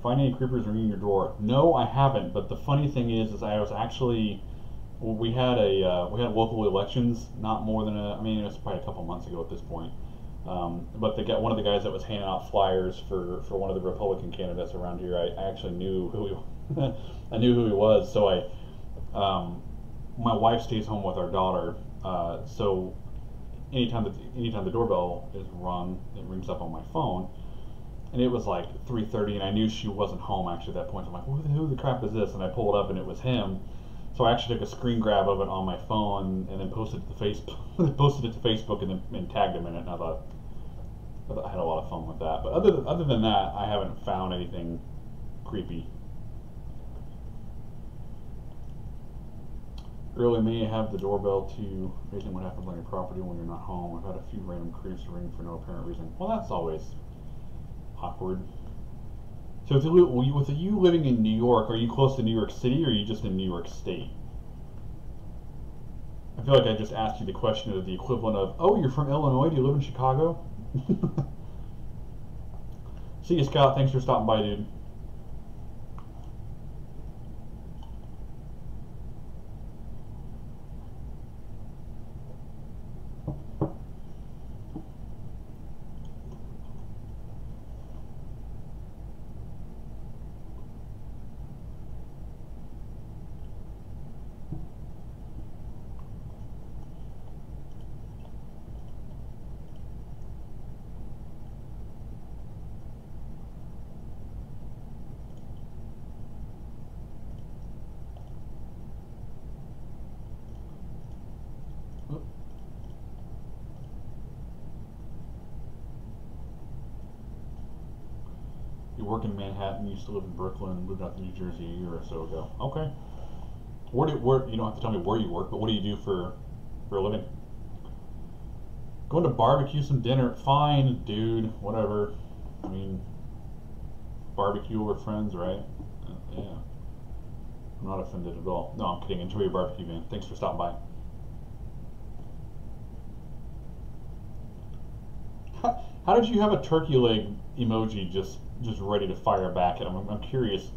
Find any creepers ringing your door? No, I haven't. But the funny thing is I was actually, well, we had local elections not more than I mean, it was probably a couple months ago at this point. But one of the guys that was handing out flyers for one of the Republican candidates around here, I actually knew who he, I knew who he was. So my wife stays home with our daughter, so anytime the doorbell is rung, it rings up on my phone. And it was like 3:30, and I knew she wasn't home actually at that point. So I'm like, who the crap is this? And I pulled it up, and it was him. So I actually took a screen grab of it on my phone, and then posted it to Facebook, and then tagged him in it. And I thought I had a lot of fun with that. But other than that, I haven't found anything creepy. Early May, have the doorbell to amazing what happens on your property when you're not home. I've had a few random creeps ring for no apparent reason. Well, that's always awkward. So with you living in New York, are you close to New York City or are you just in New York State? I feel like I just asked you the question of the equivalent of, oh, you're from Illinois, do you live in Chicago? See you, Scott. Thanks for stopping by, dude. You work in Manhattan, used to live in Brooklyn, moved out to New Jersey a year or so ago. Okay. Where you don't have to tell me where you work, but what do you do for a living? Going to barbecue some dinner. Fine, dude. Whatever. I mean, barbecue over friends, right? Yeah. I'm not offended at all. No, I'm kidding. Enjoy your barbecue, man. Thanks for stopping by. How did you have a turkey leg emoji just ready to fire back at him? I'm curious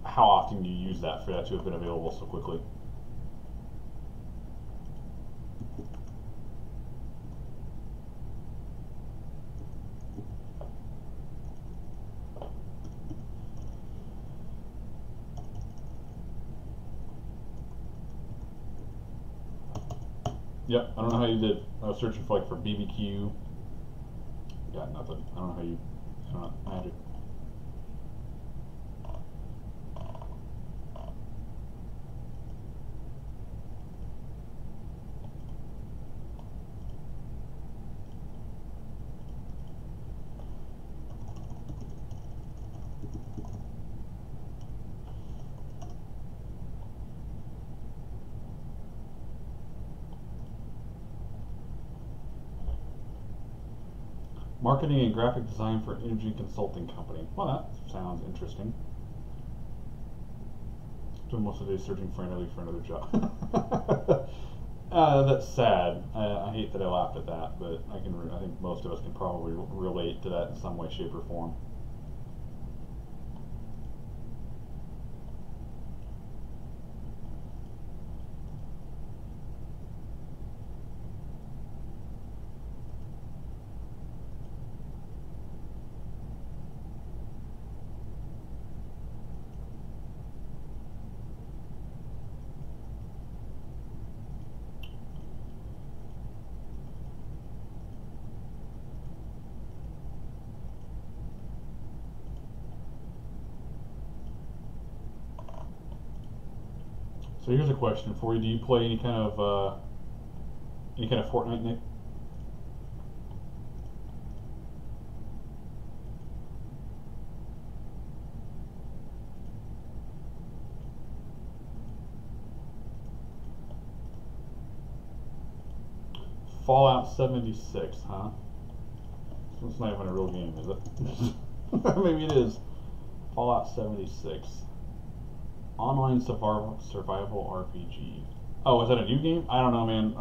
how often you use that for that to have been available so quickly. Yep, I don't know how you did. I was searching for BBQ. Got nothing. I don't know how you. I don't know. Magic. Marketing and graphic design for energy consulting company. Well, that sounds interesting. Doing most of the day searching frantically for another job. That's sad. I hate that I laughed at that, but I think most of us can probably relate to that in some way, shape, or form. So here's a question for you: do you play any kind of Fortnite, Nick? Fallout 76, huh? It's not even a real game, is it? Maybe it is. Fallout 76. Online survival RPG. Oh, is that a new game? I don't know, man.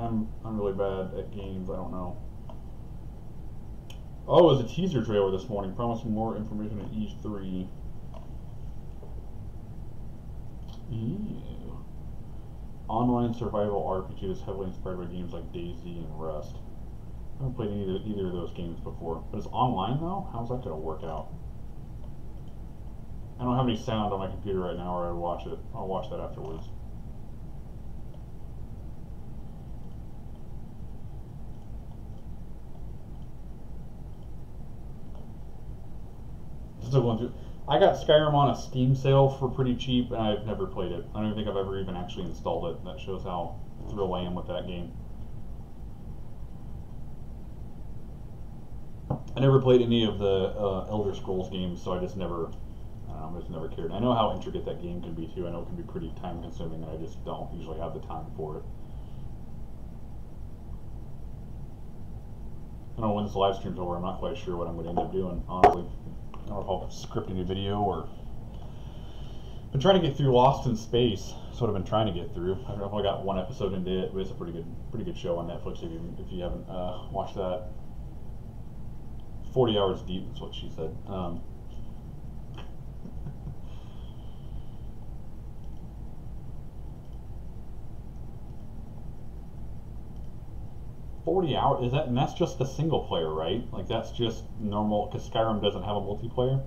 I'm really bad at games. I don't know. Oh, it was a teaser trailer this morning promising more information at E3. Ew. Online survival RPG that's heavily inspired by games like DayZ and Rust. I haven't played either of those games before. But it's online though? How's that going to work out? I don't have any sound on my computer right now, or I'd watch it. I'll watch that afterwards. Still going through. I got Skyrim on a Steam sale for pretty cheap, and I've never played it. I don't even think I've ever even actually installed it. That shows how thrilled I am with that game. I never played any of the Elder Scrolls games, so I just never cared. I know how intricate that game can be too. I know it can be pretty time consuming, and I just don't usually have the time for it. I don't know when this live stream's over. I'm not quite sure what I'm going to end up doing, honestly. I don't know if I'll script a new video or. Been trying to get through Lost in Space. That's what I've been trying to get through. I don't know if I got one episode into it, but it's a pretty good show on Netflix if you haven't watched that. 40 hours deep is what she said. 40 hours, is that, and that's just the single player, right? Like that's just normal, because Skyrim doesn't have a multiplayer.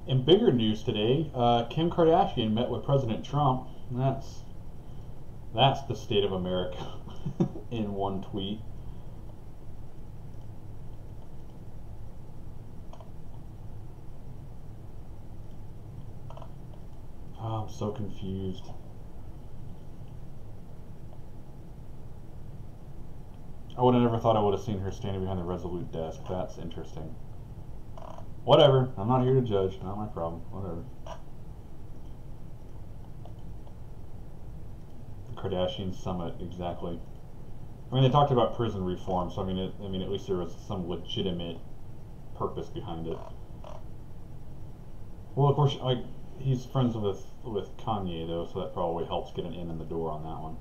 In bigger news today, Kim Kardashian met with President Trump. That's the state of America in one tweet. Oh, I'm so confused. I would have never thought I would have seen her standing behind the Resolute desk. That's interesting. Whatever. I'm not here to judge. Not my problem. Whatever. The Kardashian Summit, exactly. I mean, they talked about prison reform, so I mean, at least there was some legitimate purpose behind it. Well, of course, like he's friends with Kanye though, so that probably helps get an in the door on that one.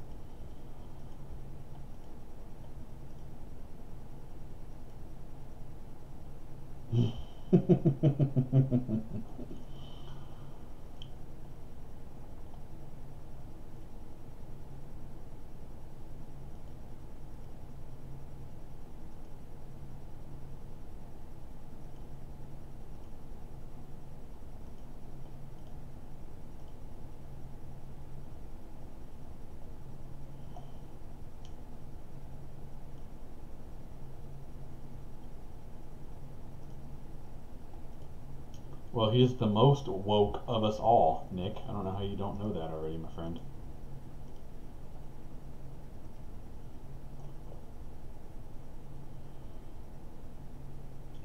Well, he's the most woke of us all, Nick. I don't know how you don't know that already, my friend.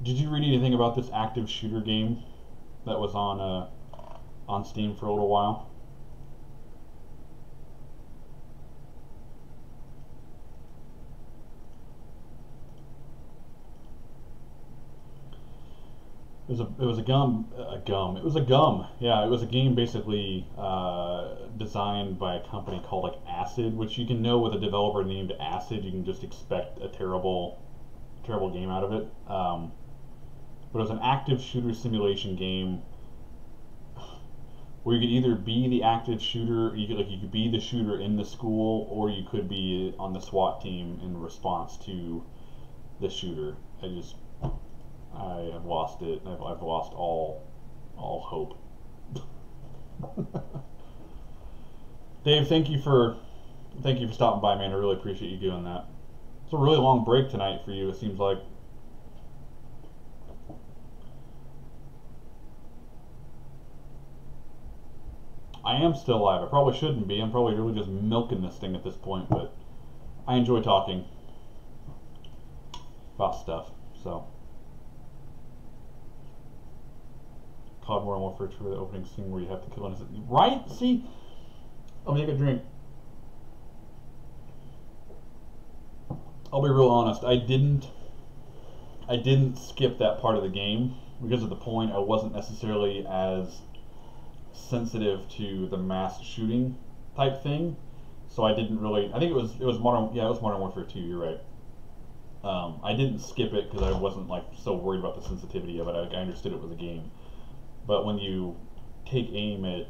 Did you read anything about this active shooter game that was on Steam for a little while? It was a gum. It was a gum. Yeah, it was a game basically designed by a company called like Acid, which you can know with a developer named Acid, you can just expect a terrible game out of it. But it was an active shooter simulation game where you could either be the active shooter, you could be the shooter in the school, or you could be on the SWAT team in response to the shooter. I have lost it. I've lost all hope. Dave, thank you for stopping by, man. I really appreciate you doing that. It's a really long break tonight for you, it seems like. I am still alive. I probably shouldn't be. I'm probably really just milking this thing at this point, but I enjoy talking about stuff. So, COD Modern Warfare 2, the opening scene where you have to kill innocent. Right? See? Let me take a drink. I'll be real honest. I didn't skip that part of the game because of the point. I wasn't necessarily as sensitive to the mass shooting type thing, so I didn't really. I think it was Modern. Yeah, it was Modern Warfare 2. You're right. I didn't skip it because I wasn't like so worried about the sensitivity of it. I understood it was a game, but when you take aim at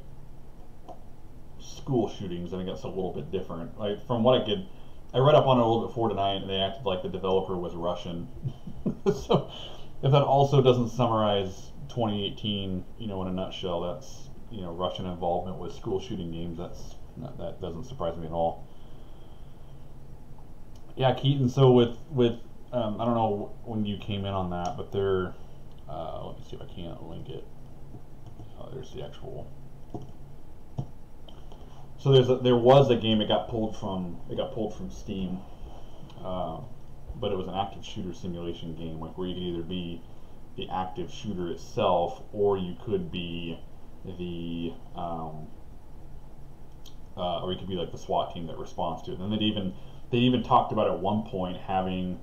school shootings, I think that's a little bit different. Like from what I read up on it a little bit before tonight, and they acted like the developer was Russian. So if that also doesn't summarize 2018, in a nutshell, that's Russian involvement with school shooting games. That doesn't surprise me at all. Yeah, Keaton. So with I don't know when you came in on that, but they're let me see if I can't link it. There's the actual. So there was a game. It got pulled from Steam, but it was an active shooter simulation game, like where you could either be the active shooter itself, or you could be the or you could be like the SWAT team that responds to it. And they even talked about at one point having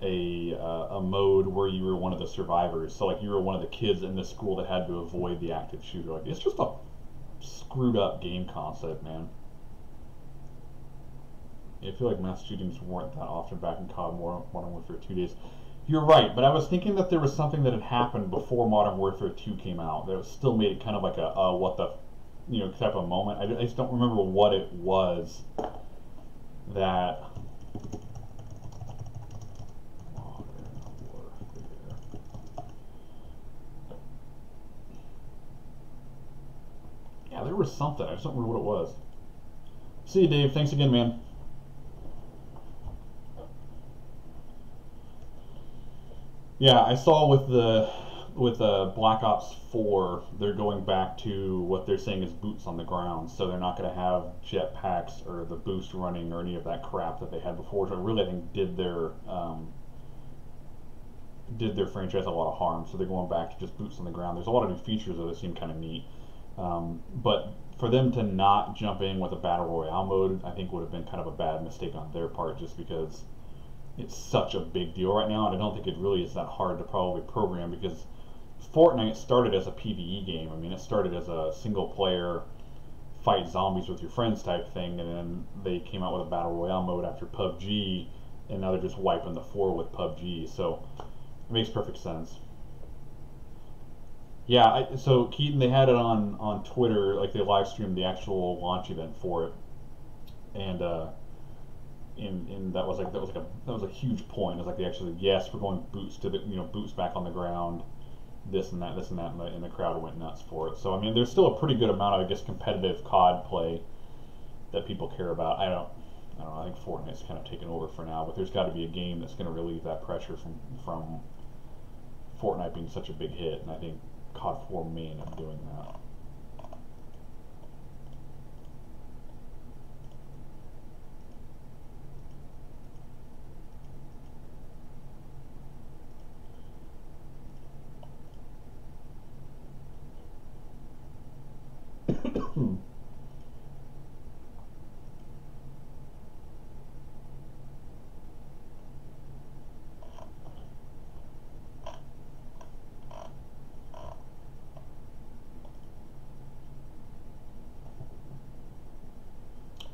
a mode where you were one of the survivors. So like you were one of the kids in the school that had to avoid the active shooter. Like it's just a screwed up game concept, man. I feel like mass shootings weren't that often back in COD Modern Warfare 2 days. You're right, but I was thinking that there was something that had happened before Modern Warfare 2 came out that still made it kind of like a what the type of moment. I just don't remember what it was that. Yeah, there was something. I just don't remember what it was. See you, Dave. Thanks again, man. Yeah, I saw with Black Ops 4, they're going back to what they're saying is boots on the ground. So they're not going to have jetpacks or the boost running or any of that crap that they had before. So really, I think did their franchise a lot of harm. So they're going back to just boots on the ground. There's a lot of new features that seem kind of neat. But for them to not jump in with a battle royale mode, I think would have been kind of a bad mistake on their part, just because it's such a big deal right now, and I don't think it really is that hard to probably program, because Fortnite started as a PvE game. I mean, it started as a single player fight zombies with your friends type thing, and then they came out with a battle royale mode after PUBG, and now they're just wiping the floor with PUBG. So it makes perfect sense. Yeah, so Keaton, they had it on Twitter, like they live streamed the actual launch event for it, and that was a huge point. It was like they actually, yes, we're going boots to the boots back on the ground, this and that, and the crowd went nuts for it. So I mean, there's still a pretty good amount of, I guess, competitive COD play that people care about. I don't know. I think Fortnite's kind of taken over for now, but there's got to be a game that's going to relieve that pressure from Fortnite being such a big hit, and I think COD 4 may end up doing that.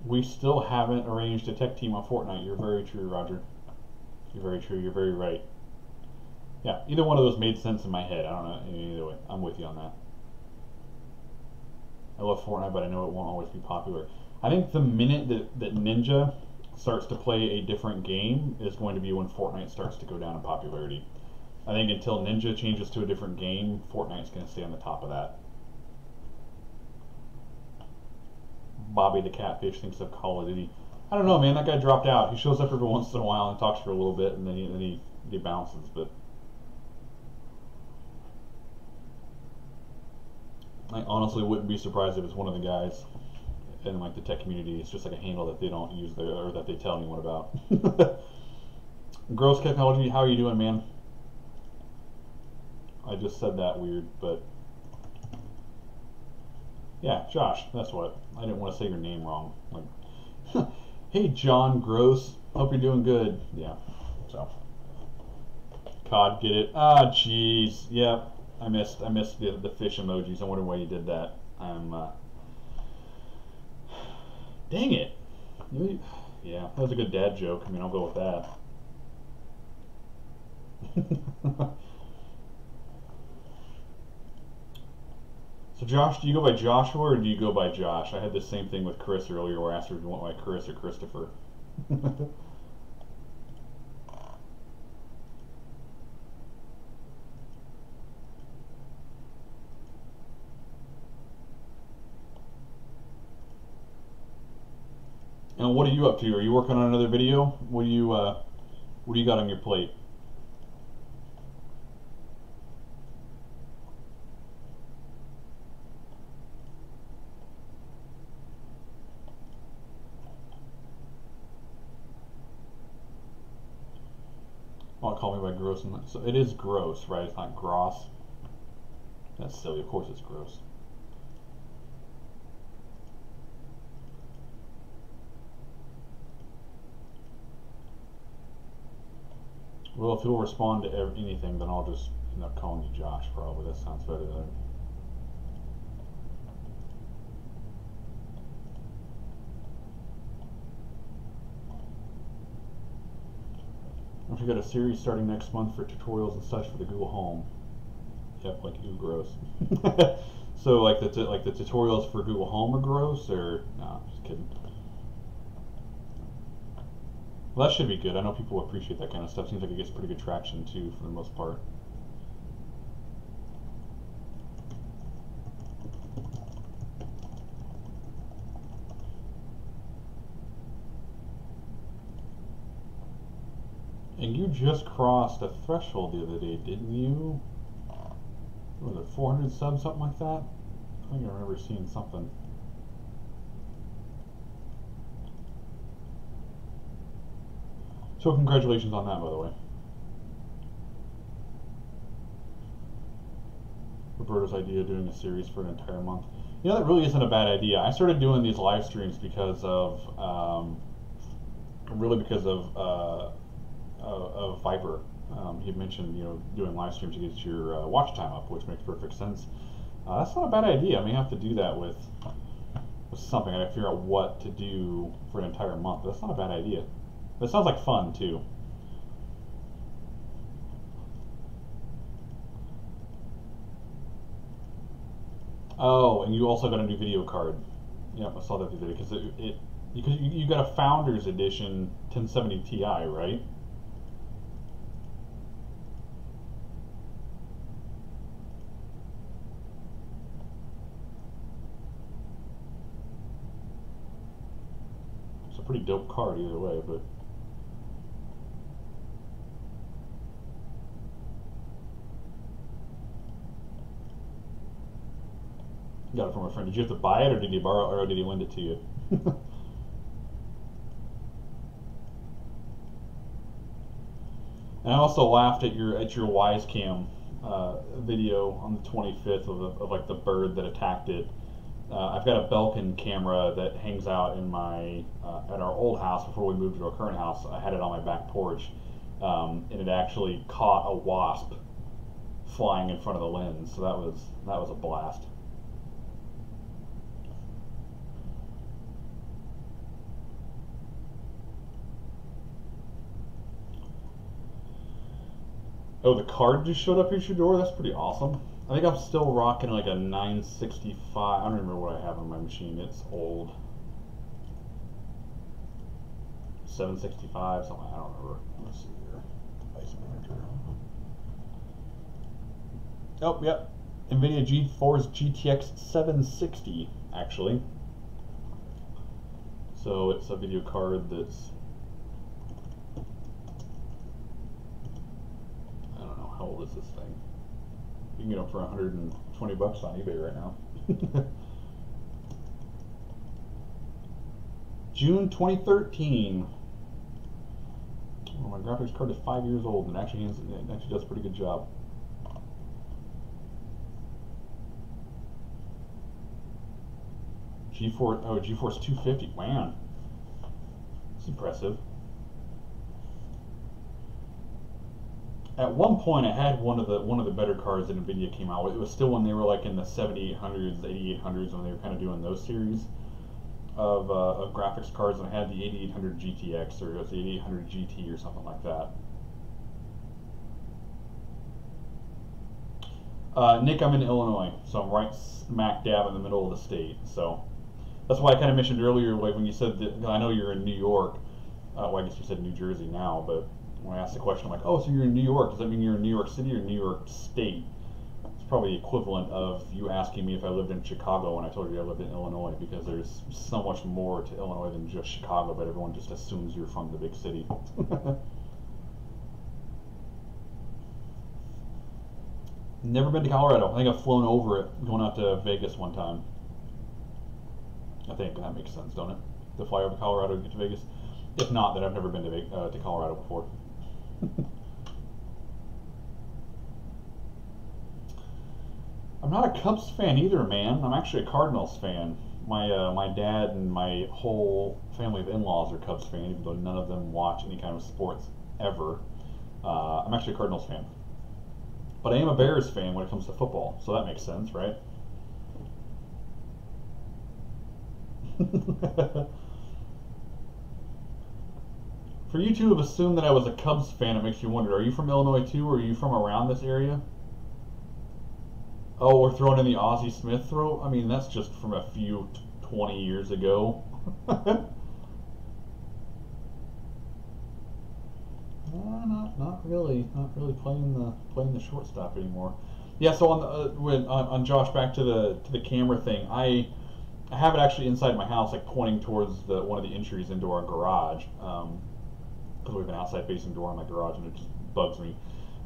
We still haven't arranged a tech team on Fortnite. You're very true, Roger. You're very true. You're very right. Yeah, either one of those made sense in my head. I don't know. Either way, I'm with you on that. I love Fortnite, but I know it won't always be popular. I think the minute that Ninja starts to play a different game is going to be when Fortnite starts to go down in popularity. I think until Ninja changes to a different game, Fortnite's going to stay on the top of that. Bobby the Catfish thinks of Call of Duty. I don't know, man. That guy dropped out. He shows up every once in a while and talks for a little bit, and then he bounces. But I honestly wouldn't be surprised if it's one of the guys in like the tech community. It's just like a handle that they don't use there, or that they tell anyone about. Gross Technology, how are you doing, man? I just said that weird, but yeah, Josh, that's what. I didn't want to say your name wrong. Like, hey, John Gross, hope you're doing good. Yeah, so COD, get it? Ah, jeez, yeah, I missed the fish emojis. I wonder why you did that. Dang it. Yeah, that was a good dad joke. I mean, I'll go with that. So Josh, do you go by Joshua or do you go by Josh? I had the same thing with Chris earlier where I asked her if you went by Chris or Christopher. And what are you up to? Are you working on another video? What do you got on your plate? Oh, call me by gross. So it is gross, right? It's not gross. That's silly. Of course it's gross. Well, if you'll respond to anything, then I'll just end up calling you Josh, probably. That sounds better than... Don't forget a series starting next month for tutorials and such for the Google Home. Yep, like ooh, gross. So like the tutorials for Google Home are gross, or no? Just kidding. Well, that should be good. I know people appreciate that kind of stuff. Seems like it gets pretty good traction too, for the most part. And you just crossed a threshold the other day, didn't you? What was it, 400 subs, something like that? I think I remember seeing something. So congratulations on that, by the way. Roberto's idea of doing a series for an entire month. You know, that really isn't a bad idea. I started doing these live streams because of, really because of Viper. He mentioned, doing live streams to get your watch time up, which makes perfect sense. That's not a bad idea. I may have to do that with something. I got to figure out what to do for an entire month. That's not a bad idea. That sounds like fun too. Oh, and you also got a new video card. Yep, I saw that the other day because you got a Founders Edition 1070 Ti, right? It's a pretty dope card either way, but. Got it from a friend. Did you have to buy it, or did he borrow, or did he lend it to you? And I also laughed at your Wisecam video on the 25th of like the bird that attacked it. I've got a Belkin camera that hangs out in my at our old house before we moved to our current house. I had it on my back porch, and it actually caught a wasp flying in front of the lens. So that was a blast. Oh, the card just showed up at your door? That's pretty awesome. I think I'm still rocking like a 965. I don't remember what I have on my machine. It's old. 765, something. I don't remember. Let's see here. Device manager. Oh, yep. NVIDIA GeForce GTX 760, actually. So it's a video card that's, how old is this thing? You can get them for $120 on eBay right now. June 2013. Oh, my graphics card is 5 years old and it actually does a pretty good job. GeForce 250. Man, that's impressive. At one point, I had one of the better cards that NVIDIA came out with. It was still when they were like in the 7800s, 8800s, when they were kind of doing those series of graphics cards. And I had the 8800 GTX, or it was the 8800 GT or something like that. Nick, I'm in Illinois, so I'm right smack dab in the middle of the state. So that's why I kind of mentioned earlier, like when you said that, I know you're in New York. Well, I guess you said New Jersey now, but when I asked the question, I'm like, oh, so you're in New York. Does that mean you're in New York City or New York State? It's probably the equivalent of you asking me if I lived in Chicago when I told you I lived in Illinois, because there's so much more to Illinois than just Chicago, but everyone just assumes you're from the big city. Never been to Colorado. I think I've flown over it going out to Vegas one time. I think that makes sense, don't it? To fly over Colorado to get to Vegas? If not, then I've never been to Colorado before. I'm not a Cubs fan either, man. I'm actually a Cardinals fan. My dad and my whole family of in-laws are Cubs fans, even though none of them watch any kind of sports ever. I'm actually a Cardinals fan. But I am a Bears fan when it comes to football, so that makes sense, right? For you to have assumed that I was a Cubs fan, it makes you wonder, are you from Illinois too, or are you from around this area? Oh, we're throwing in the Ozzie Smith throw? I mean, that's just from a few 20 years ago. Not really playing the shortstop anymore. Yeah, so on Josh, back to the camera thing, I have it actually inside my house, like pointing towards one of the entries into our garage, because we have an outside facing door in my garage and it just bugs me.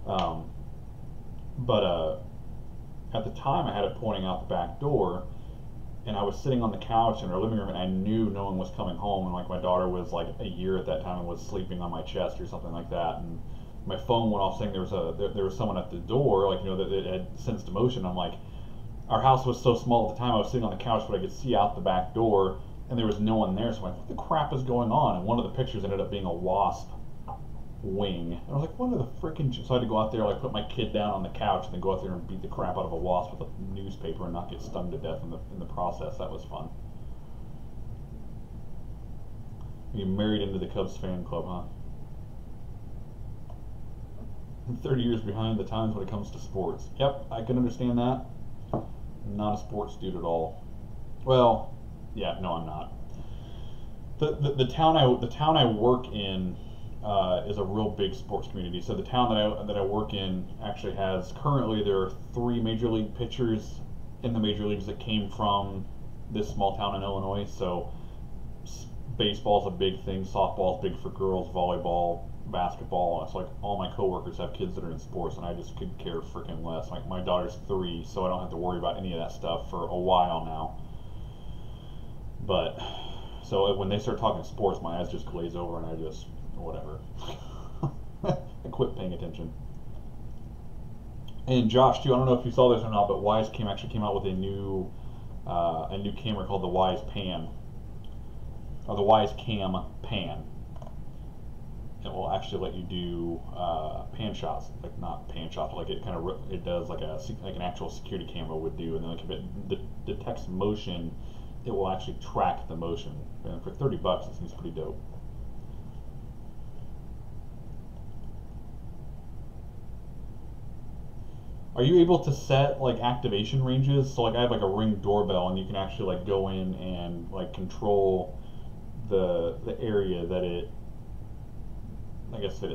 But at the time I had it pointing out the back door, and I was sitting on the couch in our living room, and I knew no one was coming home, and like my daughter was like a year at that time and was sleeping on my chest or something like that, and my phone went off saying there was someone at the door, like, that it had sensed emotion. I'm like, our house was so small at the time, I was sitting on the couch but I could see out the back door and there was no one there, so I'm like, what the crap is going on? And one of the pictures ended up being a wasp wing. And I was like, what are the freaking... So I had to go out there, like, put my kid down on the couch and then go out there and beat the crap out of a wasp with a newspaper and not get stung to death in the process. That was fun. You married into the Cubs fan club, huh? I'm 30 years behind the times when it comes to sports. Yep, I can understand that. I'm not a sports dude at all. Well, yeah, no, I'm not. The town I work in is a real big sports community. So the town that I work in actually has currently there are 3 major league pitchers in the major leagues that came from this small town in Illinois. So baseball's a big thing, softball's big for girls, volleyball, basketball. It's like all my coworkers have kids that are in sports, and I just could care freaking less. Like my daughter's 3, so I don't have to worry about any of that stuff for a while now. But so when they start talking sports, my eyes just glaze over, and I just whatever. I quit paying attention. And Josh, too, I don't know if you saw this or not, but Wyze actually came out with a new camera called the Wyze Pan, or the Wyze Cam Pan. It will actually let you do pan shots, like not pan shots, like it kind of it does like an actual security camera would do, and then like if it detects motion, it will actually track the motion. And for $30, it seems pretty dope. Are you able to set like activation ranges? So like I have like a Ring doorbell, and you can actually like go in and like control the area that it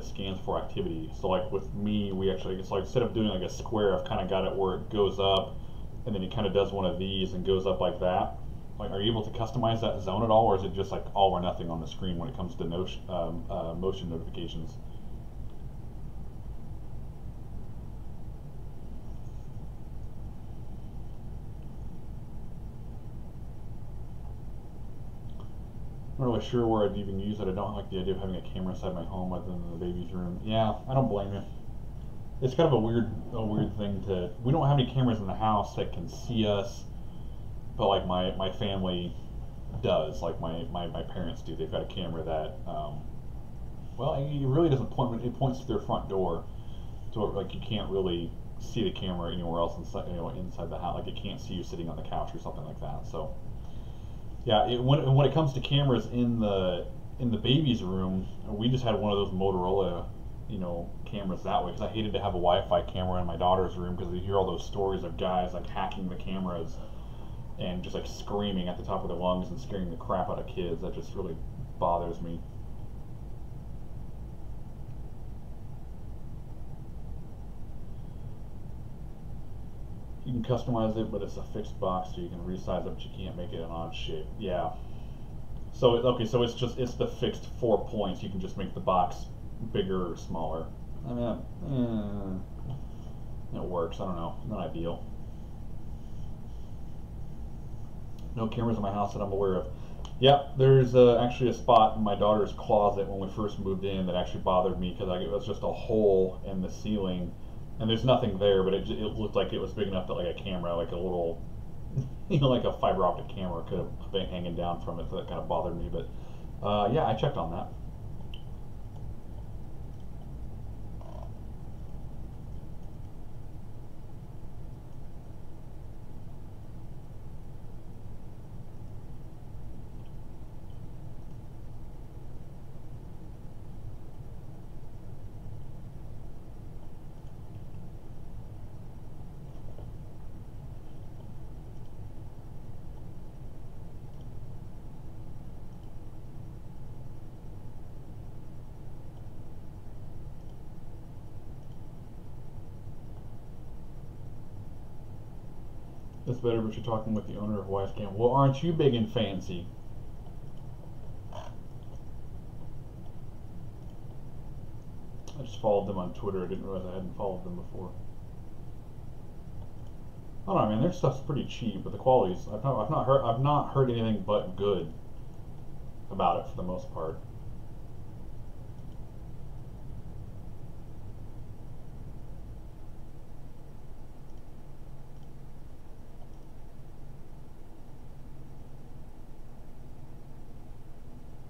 scans for activity. So like with me, it's like instead of doing like a square, I've kind of got it where it goes up, and then it kind of does one of these and goes up like that. Like, are you able to customize that zone at all, or is it just like all or nothing on the screen when it comes to motion notifications? I'm not really sure where I'd even use it. I don't like the idea of having a camera inside my home other than the baby's room. Yeah, I don't blame you. It's kind of a weird thing to... We don't have any cameras in the house that can see us, but like my family does. Like my parents do. They've got a camera that, well, it really doesn't point. It points to their front door, so like you can't really see the camera anywhere else inside, inside the house. Like it can't see you sitting on the couch or something like that. So. Yeah, when it comes to cameras in the baby's room, we just had one of those Motorola, cameras that way, because I hated to have a Wi-Fi camera in my daughter's room, because you hear all those stories of guys like hacking the cameras and just like screaming at the top of their lungs and scaring the crap out of kids. That just really bothers me. You can customize it, but it's a fixed box, so you can resize it, but you can't make it an odd shape. Yeah. So okay, so it's the fixed 4 points. You can just make the box bigger or smaller. I mean, it works. I don't know. Not ideal. No cameras in my house that I'm aware of. Yep, there's actually a spot in my daughter's closet when we first moved in that actually bothered me, because it was just a hole in the ceiling. And there's nothing there, but it looked like it was big enough that like a camera, like a little, like a fiber optic camera could have been hanging down from it, so that kind of bothered me. But yeah, I checked on that. That's better, but you're talking with the owner of Wyze Cam. Well, aren't you big and fancy? I just followed them on Twitter. I didn't realize I hadn't followed them before. I don't know, man. Their stuff's pretty cheap, but the quality's I've not heard anything but good about it for the most part.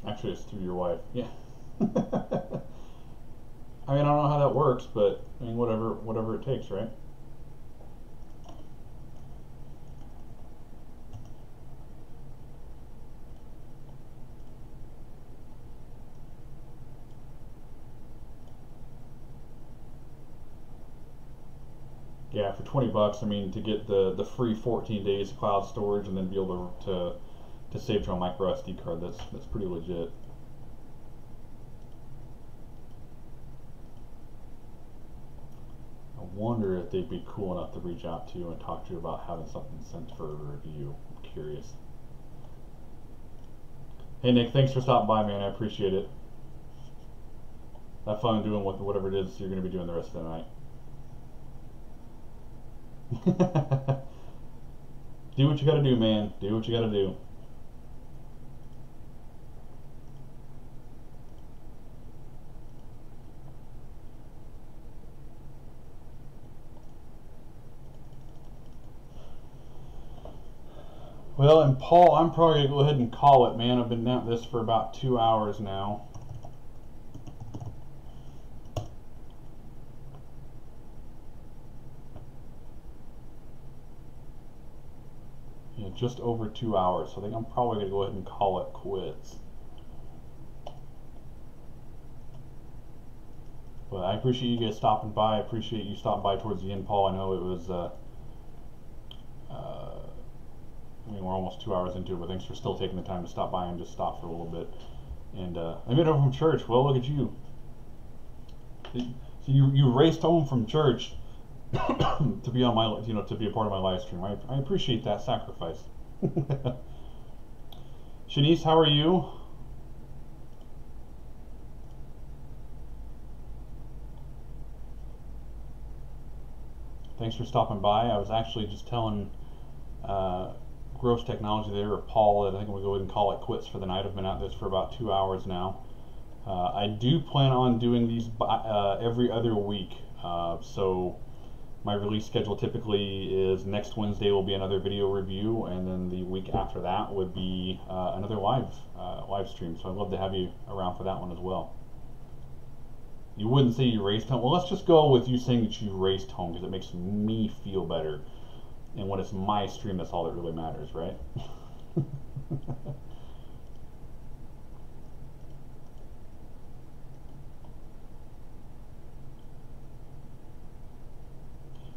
Actually, it's through your wife. Yeah. I mean, I don't know how that works, but I mean, whatever it takes, right? Yeah, for 20 bucks, I mean, to get the free 14 days of cloud storage and then be able to save to a micro SD card, that's pretty legit. I wonder if they'd be cool enough to reach out to you and talk to you about having something sent for a review. I'm curious. Hey Nick, thanks for stopping by, man. I appreciate it. Have fun doing whatever it is you're going to be doing the rest of the night. Do what you gotta do, man. Do what you gotta do. Well, and Paul, I'm probably gonna go ahead and call it, man. I've been at this for about 2 hours now. Yeah, just over 2 hours. So I think I'm probably gonna go ahead and call it quits. But I appreciate you guys stopping by. I appreciate you stopping by towards the end, Paul. I know it was, I mean, we're almost 2 hours into it, but thanks for still taking the time to stop by and just stop for a little bit. And I made it home from church. Well, look at you. So you raced home from church to be on my, to be a part of my live stream. I appreciate that sacrifice. Shanice, how are you? Thanks for stopping by. I was actually just telling Gross Technology there, or Paul, that I think we'll go ahead and call it quits for the night. I've been at this for about 2 hours now. I do plan on doing these every other week. So my release schedule typically is next Wednesday will be another video review, and then the week after that would be another live stream. So I'd love to have you around for that one as well. You wouldn't say you raced home. Well, let's just go with you saying that you raced home, because it makes me feel better. And when it's my stream, that's all that really matters, right?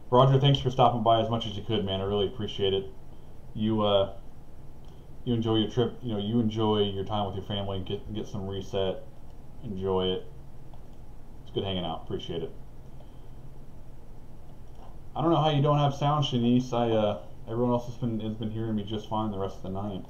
Roger, thanks for stopping by as much as you could, man. I really appreciate it. You enjoy your trip. You enjoy your time with your family. Get some reset. Enjoy it. It's good hanging out. Appreciate it. I don't know how you don't have sound, Shanice. Everyone else has been hearing me just fine the rest of the night.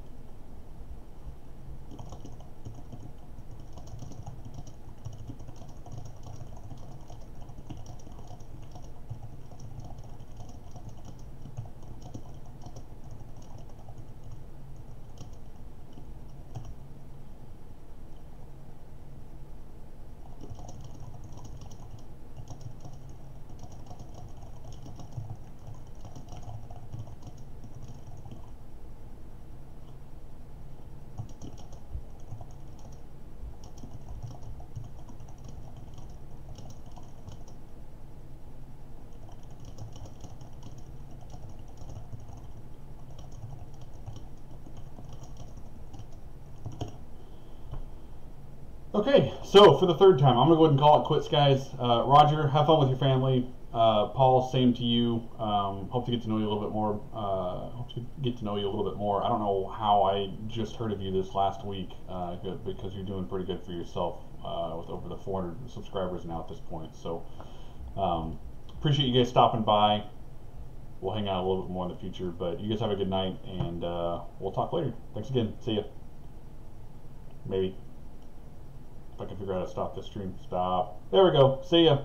Okay, so for the third time, I'm going to go ahead and call it quits, guys. Roger, have fun with your family. Paul, same to you. Hope to get to know you a little bit more. Hope to get to know you a little bit more. I don't know how I just heard of you this last week, because you're doing pretty good for yourself with over the 400 subscribers now at this point. So appreciate you guys stopping by. We'll hang out a little bit more in the future, but you guys have a good night, and we'll talk later. Thanks again. See ya. Maybe. If I can figure out how to stop this stream. Stop. There we go. See ya.